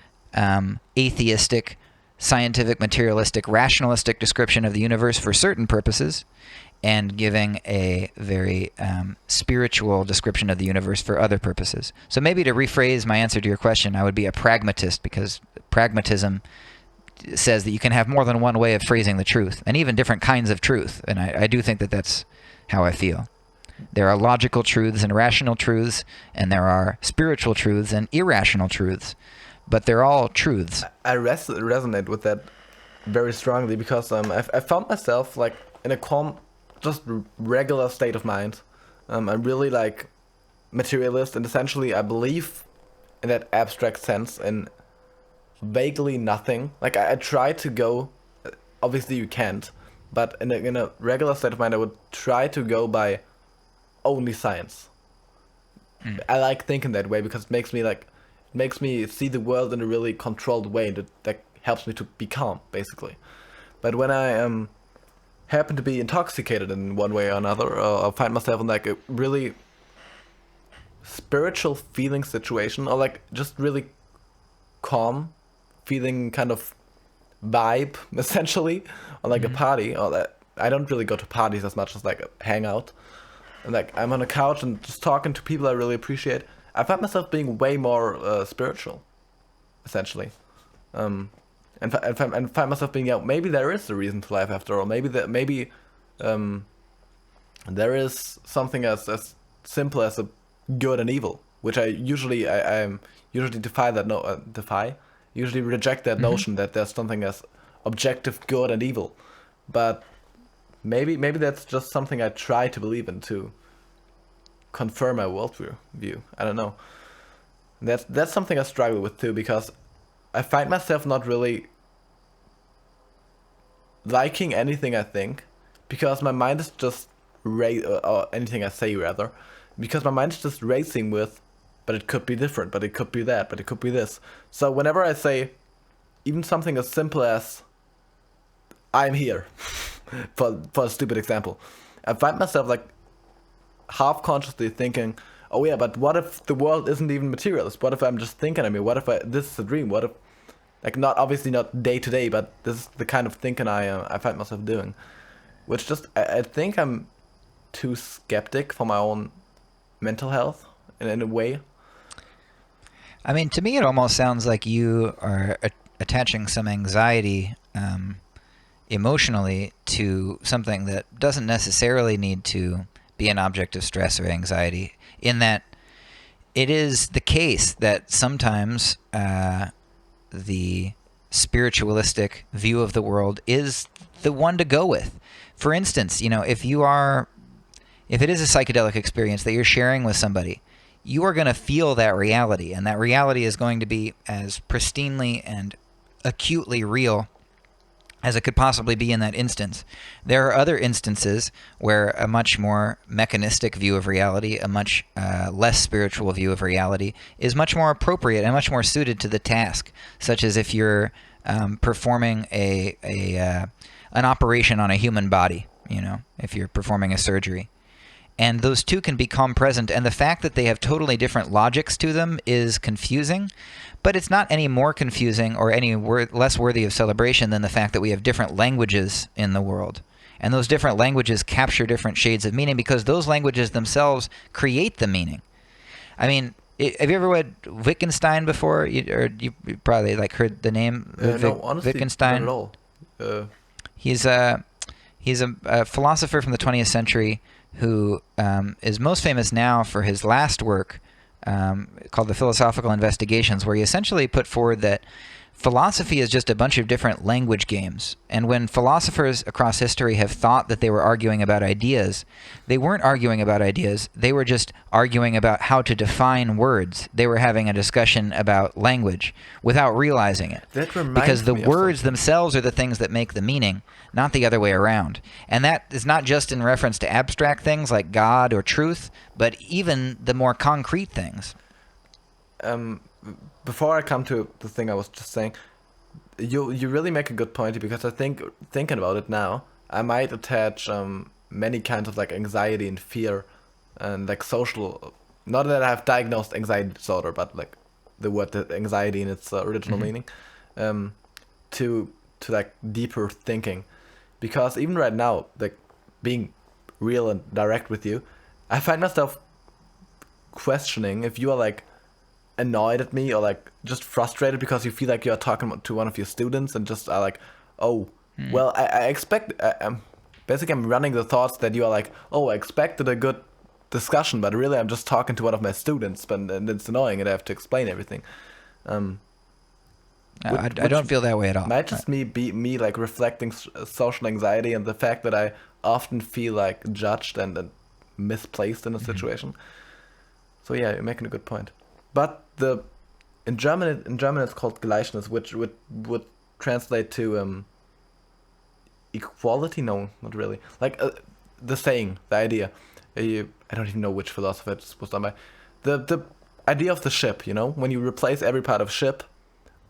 atheistic, scientific, materialistic, rationalistic description of the universe for certain purposes, and giving a very spiritual description of the universe for other purposes. So maybe to rephrase my answer to your question, I would be a pragmatist, because pragmatism says that you can have more than one way of phrasing the truth, and even different kinds of truth. And I do think that that's how I feel. There are logical truths and rational truths, and there are spiritual truths and irrational truths, but they're all truths. I resonate with that very strongly, because I found myself like in a calm, just regular state of mind. I'm really like materialist, and essentially I believe in that abstract sense in vaguely nothing. Like I try to go, obviously you can't, but in a regular state of mind I would try to go by only science. I like thinking that way because it makes me see the world in a really controlled way that helps me to be calm, basically. But when I happen to be intoxicated in one way or another, or find myself in like a really spiritual feeling situation, or like just really calm feeling kind of vibe, essentially, or like a party, or that I don't really go to parties as much as like a hangout. And like I'm on a couch and just talking to people I really appreciate. I find myself being way more spiritual, essentially, and find myself being, yeah, maybe there is a reason to life after all. Maybe there is something as simple as a good and evil, which I usually usually reject that notion that there's something as objective good and evil. But maybe that's just something I try to believe in to confirm my worldview. I don't know. That's something I struggle with too, because I find myself not really liking anything I think, because my mind is just or anything I say rather, because my mind is just racing with, but it could be different, but it could be that, but it could be this. So whenever I say even something as simple as I'm here, for a stupid example, I find myself like half consciously thinking, oh yeah, but what if the world isn't even materialist? What if I'm just thinking? I mean, what if this is a dream? What if, like, not obviously not day to day, but this is the kind of thinking I find myself doing, which just I think I'm too skeptic for my own mental health in a way. I mean, to me, it almost sounds like you are attaching some anxiety emotionally to something that doesn't necessarily need to be an object of stress or anxiety, in that it is the case that sometimes the spiritualistic view of the world is the one to go with. For instance, if it is a psychedelic experience that you're sharing with somebody, you are going to feel that reality, and that reality is going to be as pristinely and acutely real as it could possibly be in that instance. There are other instances where a much more mechanistic view of reality, a much less spiritual view of reality, is much more appropriate and much more suited to the task, such as if you're performing an operation on a human body, if you're performing a surgery. And those two can become present, and the fact that they have totally different logics to them is confusing, but it's not any more confusing or any less worthy of celebration than the fact that we have different languages in the world. And those different languages capture different shades of meaning because those languages themselves create the meaning. I mean, have you ever read Wittgenstein before? You probably heard the name No, honestly, Wittgenstein. not at all. He's a philosopher from the 20th century who is most famous now for his last work called The Philosophical Investigations, where he essentially put forward that philosophy is just a bunch of different language games. And when philosophers across history have thought that they were arguing about ideas, they weren't arguing about ideas. They were just arguing about how to define words. They were having a discussion about language without realizing it. That reminds because the me of words something. themselves are the things that make the meaning, not the other way around. And that is not just in reference to abstract things like God or truth, but even the more concrete things. Before I come to the thing I was just saying, you really make a good point, because I think, thinking about it now, I might attach many kinds of like anxiety and fear and like social, not that I have diagnosed anxiety disorder, but like the word anxiety in its original meaning, to like deeper thinking, because even right now, like being real and direct with you, I find myself questioning if you are like annoyed at me or like just frustrated because you feel like you're talking to one of your students and just are like, oh, well, I expect, basically I'm running the thoughts that you are like, oh, I expected a good discussion, but really I'm just talking to one of my students, and it's annoying and I have to explain everything. I don't feel that way at all. Might just be me like reflecting social anxiety and the fact that I often feel like judged and misplaced in a situation. So yeah, you're making a good point. But in German it's called Gleichnis, which would translate to equality. No, not really. Like the saying, the idea. I don't even know which philosopher it was done by. The idea of the ship. You know, when you replace every part of ship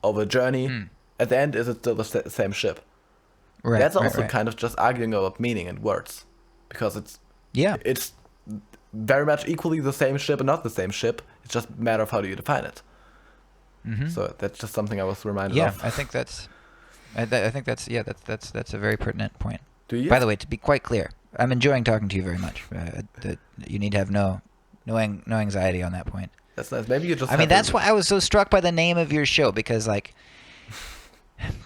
over a journey, at the end is it still the same ship? Right. That's also right. kind of just arguing about meaning and words, because it's very much equally the same ship and not the same ship. It's just a matter of how do you define it. So that's just something I was reminded of. Yeah, I think that's a very pertinent point. Do you? By the way, to be quite clear, I'm enjoying talking to you very much. That you need to have no anxiety on that point. That's nice. Maybe you just. I mean, that's why I was so struck by the name of your show, because like,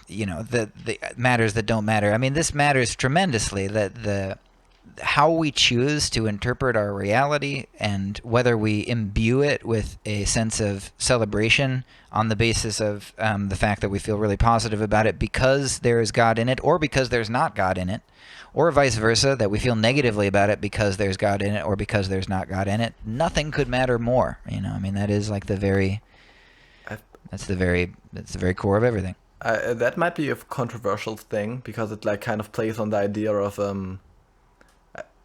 you know, the matters that don't matter. I mean, this matters tremendously. That how we choose to interpret our reality and whether we imbue it with a sense of celebration on the basis of the fact that we feel really positive about it because there is God in it, or because there's not God in it, or vice versa, that we feel negatively about it because there's God in it or because there's not God in it. Nothing could matter more. You know, I mean, that is like that's the very core of everything. That might be a controversial thing, because it like kind of plays on the idea of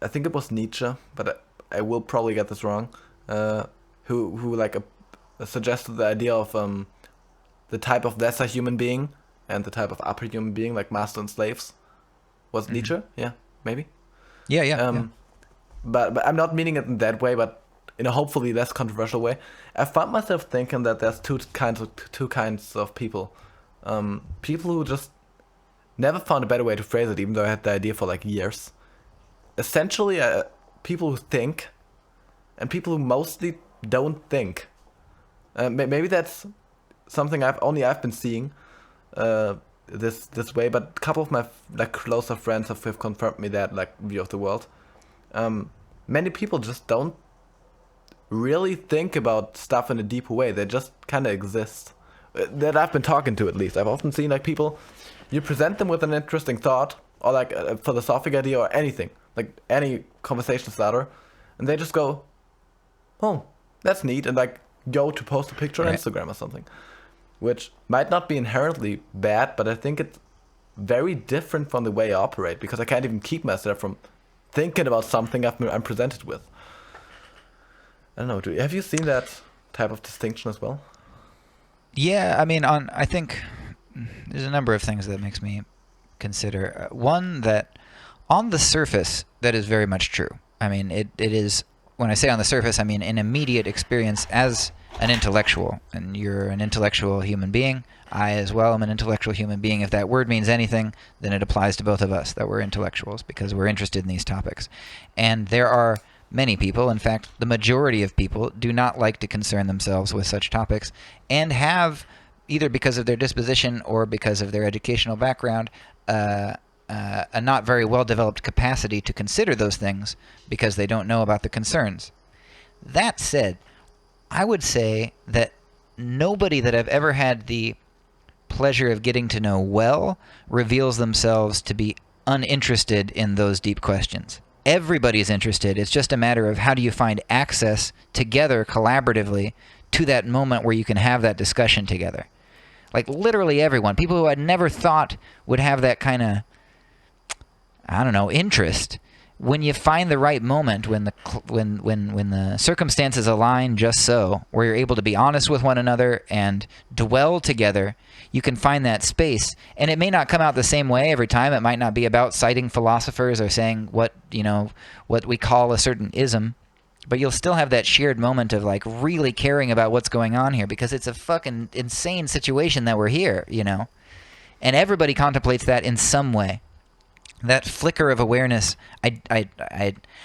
I think it was Nietzsche, but I will probably get this wrong. Who like suggested the idea of the type of lesser human being and the type of upper human being, like master and slaves. Was Nietzsche? Yeah, maybe. Yeah. But I'm not meaning it in that way, but in a hopefully less controversial way. I found myself thinking that there's two kinds of people. People who just never found a better way to phrase it, even though I had the idea for like years. Essentially, people who think, and people who mostly don't think. Maybe that's something I've been seeing this way, but a couple of my like closer friends have confirmed me that like view of the world. Many people just don't really think about stuff in a deeper way. They just kind of exist. That I've been talking to, at least. I've often seen like people, you present them with an interesting thought or like a philosophic idea or anything, like any conversation starter, and they just go, oh, that's neat, and like go to post a picture on Instagram or something, which might not be inherently bad, but I think it's very different from the way I operate, because I can't even keep myself from thinking about something I'm presented with. I don't know. Have you seen that type of distinction as well? Yeah, I mean, I think there's a number of things that makes me consider. One, that on the surface, that is very much true. I mean, it is, when I say on the surface, I mean an immediate experience as an intellectual, and you're an intellectual human being. I as well am an intellectual human being. If that word means anything, then it applies to both of us, that we're intellectuals, because we're interested in these topics. And there are many people, in fact, the majority of people, do not like to concern themselves with such topics, and have, either because of their disposition or because of their educational background, a not very well-developed capacity to consider those things because they don't know about the concerns. That said, I would say that nobody that I've ever had the pleasure of getting to know well reveals themselves to be uninterested in those deep questions. Everybody's interested. It's just a matter of how do you find access together collaboratively to that moment where you can have that discussion together. Like literally everyone, people who I'd never thought would have that kind of, I don't know, interest. When you find the right moment, when the circumstances align just so, where you're able to be honest with one another and dwell together, you can find that space. And it may not come out the same way every time. It might not be about citing philosophers or saying what we call a certain ism. but you'll still have that shared moment of like really caring about what's going on here because it's a fucking insane situation that we're here, you know? And everybody contemplates that in some way. That flicker of awareness, I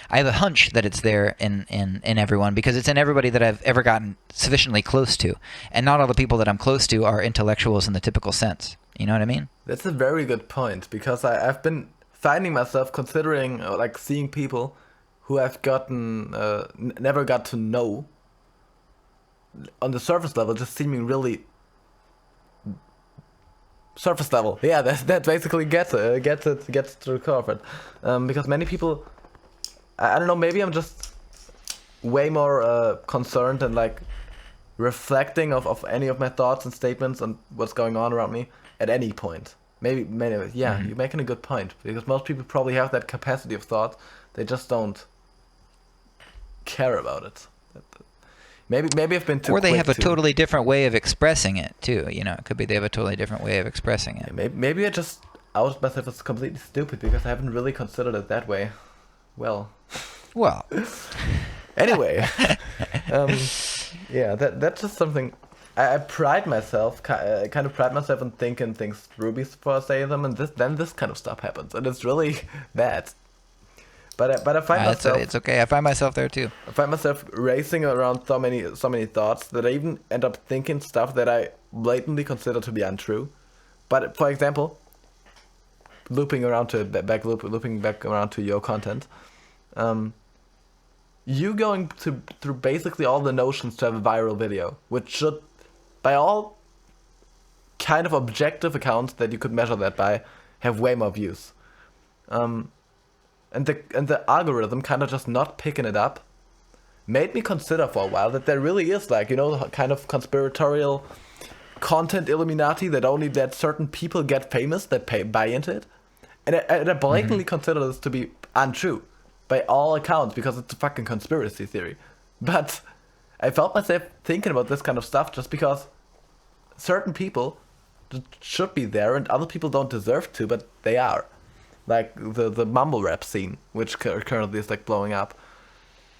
have a hunch that it's there in everyone because it's in everybody that I've ever gotten sufficiently close to. And not all the people that I'm close to are intellectuals in the typical sense. You know what I mean? That's a very good point, because I've been finding myself considering, like, seeing people who I've gotten, never got to know on the surface level, just seeming really surface level. Yeah, that basically gets to the core of it. Because many people, I don't know, maybe I'm just way more concerned and like reflecting of any of my thoughts and statements and what's going on around me at any point. Maybe, yeah, you're making a good point, because most people probably have that capacity of thought. They just don't care about it. Maybe I've been too. Or they quick have a to, totally different way of expressing it too. You know, it could be they have a totally different way of expressing it. Maybe I just outed myself as completely stupid because I haven't really considered it that way. Well. Anyway, yeah, that's just something. I pride myself, kind of pride myself in thinking things through before I say them, and then this kind of stuff happens, and it's really bad. But I find myself. It's okay. I find myself there too. I find myself racing around so many thoughts that I even end up thinking stuff that I blatantly consider to be untrue. But for example, looping back around to your content, you going through basically all the notions to have a viral video, which should, by all kind of objective accounts that you could measure that by, have way more views. And the algorithm kind of just not picking it up made me consider for a while that there really is, like, you know, kind of conspiratorial content Illuminati that certain people get famous that buy into it. And I blatantly consider this to be untrue by all accounts, because it's a fucking conspiracy theory. But I felt myself thinking about this kind of stuff just because certain people should be there and other people don't deserve to, but they are. Like the mumble rap scene, which currently is like blowing up.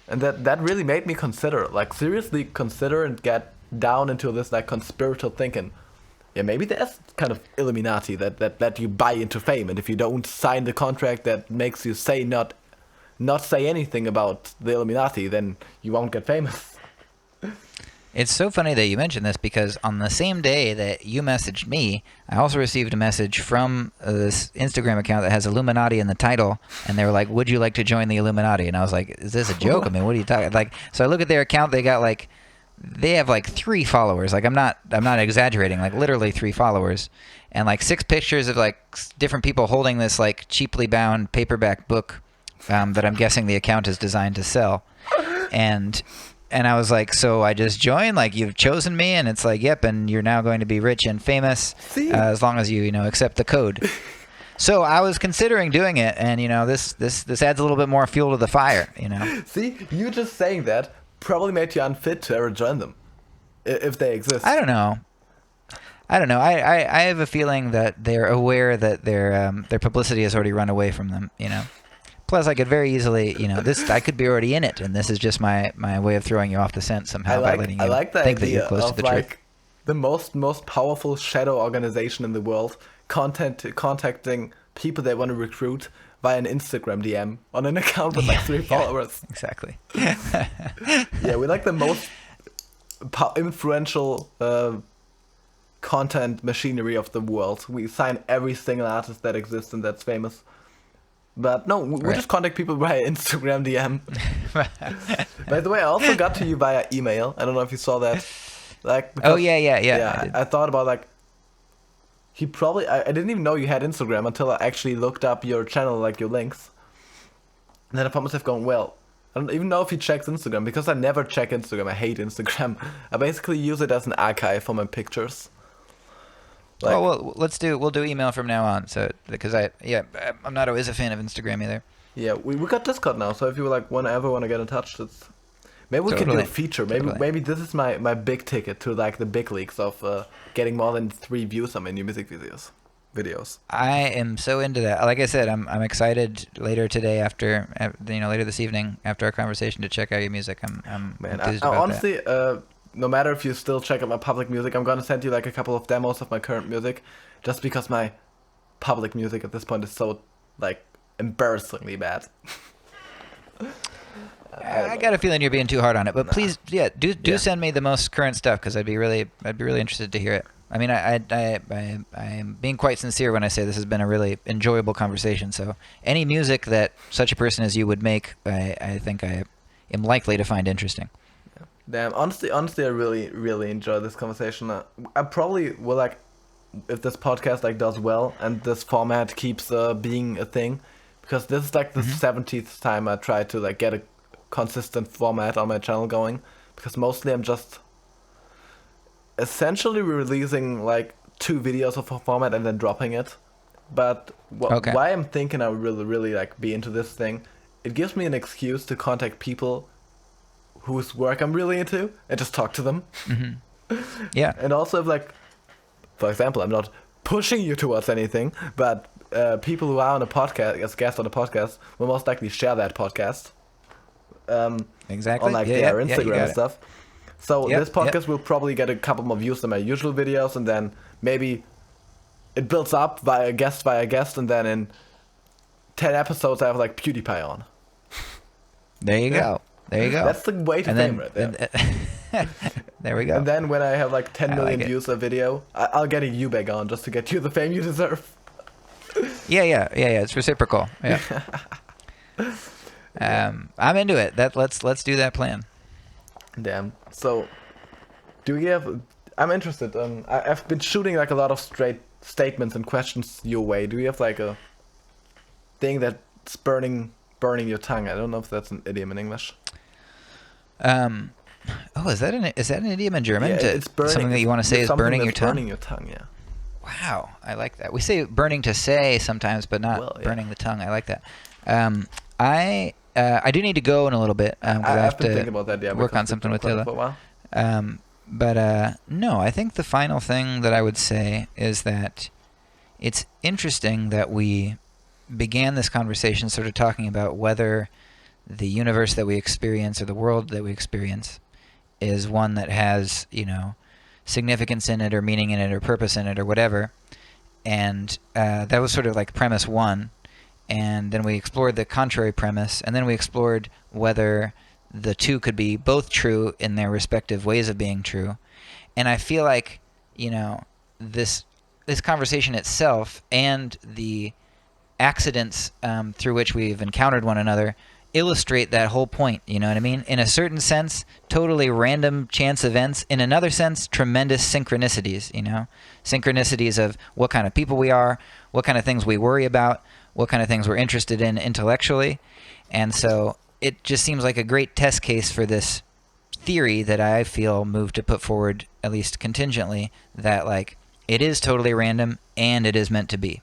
And that really made me consider, like seriously consider and get down into this like conspiratorial thinking. Yeah, maybe there's kind of Illuminati that you buy into fame, and if you don't sign the contract that makes you say not say anything about the Illuminati, then you won't get famous. It's so funny that you mentioned this, because on the same day that you messaged me, I also received a message from this Instagram account that has Illuminati in the title, and they were like, "Would you like to join the Illuminati?" And I was like, "Is this a joke? I mean, what are you talking?" Like, so I look at their account; they have like 3 followers. Like, I'm not exaggerating. Like, literally 3 followers, and like 6 pictures of like different people holding this like cheaply bound paperback book that I'm guessing the account is designed to sell, And I was like, so I just joined, like, you've chosen me? And it's like, yep, and you're now going to be rich and famous as long as you accept the code. So I was considering doing it, and, this adds a little bit more fuel to the fire, See, you just saying that probably made you unfit to ever join them, if they exist. I don't know. I have a feeling that they're aware that their publicity has already run away from them, Plus, I could very easily, I could be already in it, and this is just my way of throwing you off the scent somehow by letting you think that you're close to the truth. The most powerful shadow organization in the world contacting people they want to recruit via an Instagram DM on an account with 3 followers. Exactly. Yeah, we're like the most influential content machinery of the world. We sign every single artist that exists and that's famous. But no, we just contact people via Instagram DM. By the way, I also got to you via email. I don't know if you saw that. Like, because, yeah. I thought about like, he probably. I didn't even know you had Instagram until I actually looked up your channel, like your links. And then I found myself going, well, I don't even know if he checks Instagram, because I never check Instagram. I hate Instagram. I basically use it as an archive for my pictures. Like, we'll do email from now on. So because I'm not always a fan of Instagram either. Yeah, we got Discord now. So if you ever want to get in touch, maybe we can do a feature. Maybe this is my big ticket to like the big leagues of getting more than 3 views on my new music videos. videos. I am so into that. Like I said, I'm excited later today later this evening after our conversation to check out your music. I'm Man, enthused I about honestly, no matter if you still check out my public music, I'm gonna send you like a couple of demos of my current music, just because my public music at this point is so like embarrassingly bad. that. I got a feeling you're being too hard on it, but please, do send me the most current stuff because I'd be really interested to hear it. I mean, I am being quite sincere when I say this has been a really enjoyable conversation. So any music that such a person as you would make, I think I am likely to find interesting. Damn, honestly, I really enjoy this conversation. I probably will like, if this podcast like does well and this format keeps being a thing, because this is like the 70th time I try to like get a consistent format on my channel going, because mostly I'm just essentially releasing like 2 videos of a format and then dropping it. But why I'm thinking I would really like be into this thing, it gives me an excuse to contact people whose work I'm really into and just talk to them. Yeah. And also if like, for example, I'm not pushing you towards anything, but people who are on a podcast, as guests on a podcast, will most likely share that podcast. Exactly. On like their Instagram and stuff. So Yep, this podcast will probably get a couple more views than my usual videos, and then maybe it builds up via guest, and then in 10 episodes I have like PewDiePie on. There you go. That's the way to fame right there. There we go. And then when I have like 10 million views a video, I'll get a U-Bag on just to get you the fame you deserve. Yeah. It's reciprocal. Yeah. I'm into it. Let's do that plan. Damn. So, do you have? I'm interested. I've been shooting like a lot of straight statements and questions your way. Do you have like a thing that's burning your tongue? I don't know if that's an idiom in English. Is that an idiom in German? Yeah, it's burning. Something that you want to say is burning your tongue. Burning your tongue. Yeah. Wow, I like that. We say burning to say sometimes, but not burning the tongue. I like that. I do need to go in a little bit. I have to think about that, work on something with Tilla. But no, I think the final thing that I would say is that it's interesting that we began this conversation sort of talking about whether the universe that we experience or the world that we experience is one that has, significance in it or meaning in it or purpose in it or whatever. And that was sort of like premise 1. And then we explored the contrary premise, and then we explored whether the two could be both true in their respective ways of being true. And I feel like, this conversation itself and the accidents through which we've encountered one another illustrate that whole point, you know what I mean? In a certain sense, totally random chance events. In another sense, tremendous synchronicities, Synchronicities of what kind of people we are, what kind of things we worry about, what kind of things we're interested in intellectually. And so it just seems like a great test case for this theory that I feel moved to put forward, at least contingently, that like it is totally random and it is meant to be.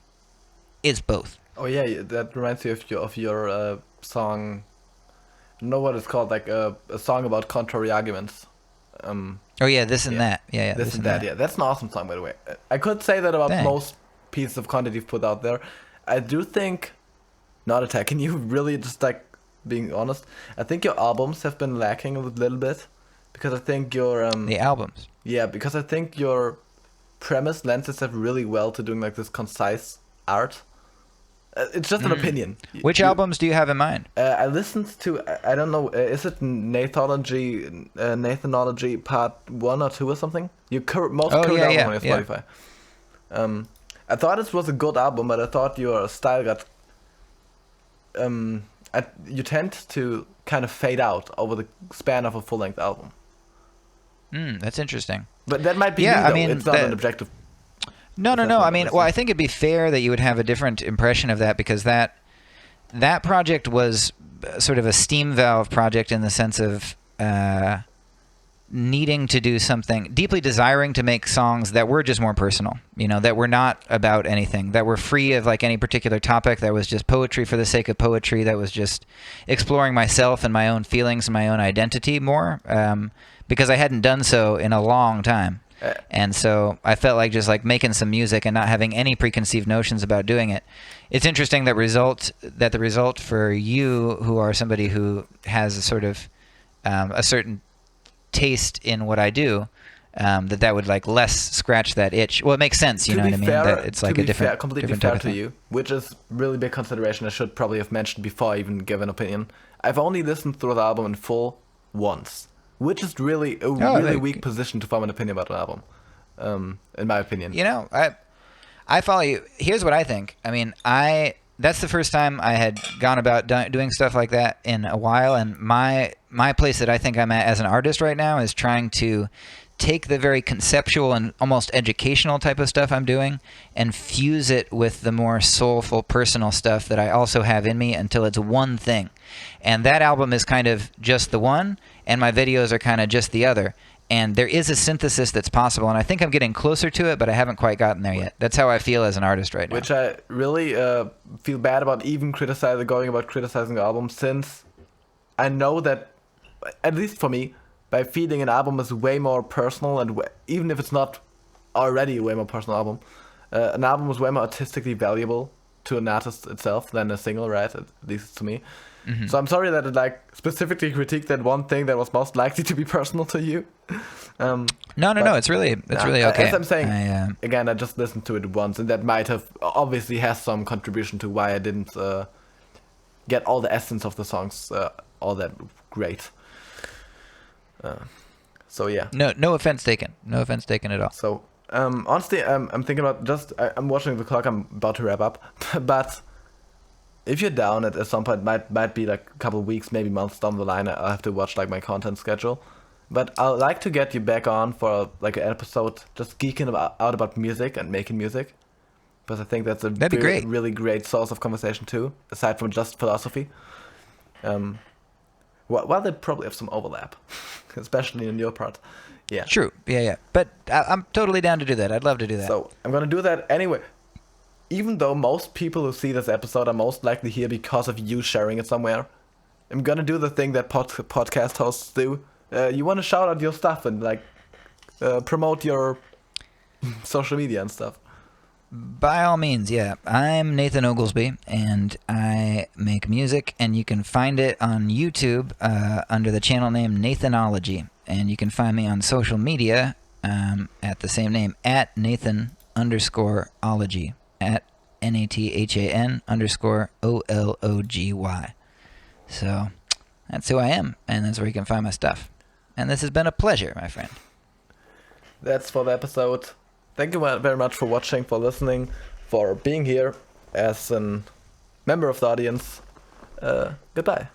It's both. Oh yeah, that reminds me of your song. I don't know what it's called, like a song about contrary arguments. Oh yeah, this and that. Yeah, this and that. Yeah, that's an awesome song, by the way. I could say that about most pieces of content you've put out there. I do think, not attacking you, really just like being honest, I think your albums have been lacking a little bit, because I think your the albums. Yeah, because I think your premise lends itself really well to doing like this concise art. It's just an opinion. Which albums do you have in mind? I listened to, I don't know, is it Nathanology part 1 or 2 or something? Your current album on your Spotify. Yeah. I thought it was a good album, but I thought your style got... you tend to kind of fade out over the span of a full-length album. That's interesting. But that might be me, though. I mean, it's not an objective... No. I mean, I think it'd be fair that you would have a different impression of that, because that project was sort of a steam valve project in the sense of needing to do something, deeply desiring to make songs that were just more personal, that were not about anything, that were free of like any particular topic, that was just poetry for the sake of poetry, that was just exploring myself and my own feelings and my own identity more, because I hadn't done so in a long time. And so I felt like just like making some music and not having any preconceived notions about doing it. It's interesting that the result for you, who are somebody who has a sort of a certain taste in what I do, that would like less scratch that itch. Well, it makes sense, you know what I mean? That it's like a different, completely different fair type of to thing. you, which is really big consideration. I should probably have mentioned before I even give an opinion. I've only listened through the album in full once, which is really a really weak position to form an opinion about an album, in my opinion. You know, I follow you. Here's what I think. I mean, that's the first time I had gone about doing stuff like that in a while, and my place that I think I'm at as an artist right now is trying to take the very conceptual and almost educational type of stuff I'm doing and fuse it with the more soulful, personal stuff that I also have in me until it's one thing. And that album is kind of just the one, and my videos are kind of just the other. And there is a synthesis that's possible, and I think I'm getting closer to it, but I haven't quite gotten there yet. That's how I feel as an artist right now. Which I really feel bad about even criticizing the album, since I know that, at least for me, by feeling an album is way more personal, and even if it's not already a way more personal album, an album is way more artistically valuable to an artist itself than a single, right? At least to me. Mm-hmm. So I'm sorry that it like specifically critiqued that one thing that was most likely to be personal to you. No. It's really okay. As I'm saying, again, I just listened to it once, and that might have obviously has some contribution to why I didn't get all the essence of the songs all that great. So yeah. No offense taken. No offense taken at all. So honestly, I'm thinking about I'm watching the clock. I'm about to wrap up, but if you're down at some point, might be like a couple of weeks, maybe months down the line, I'll have to watch like my content schedule. But I'd like to get you back on for like an episode, just geeking out about music and making music, because I think that's that'd be great. Really great source of conversation too, aside from just philosophy. Well, they probably have some overlap, especially in your part. Yeah. True. Yeah. But I'm totally down to do that. I'd love to do that. So I'm gonna do that anyway. Even though most people who see this episode are most likely here because of you sharing it somewhere, I'm gonna do the thing that podcast hosts do. You want to shout out your stuff and like promote your social media and stuff. By all means, yeah. I'm Nathan Oglesby, and I make music, and you can find it on YouTube under the channel name Nathanology, and you can find me on social media at the same name, at Nathan_ology, at NATHAN_OLOGY. So that's who I am, and that's where you can find my stuff. And this has been a pleasure, my friend. That's for the episode. Thank you very much for watching, for listening, for being here as a member of the audience. Goodbye.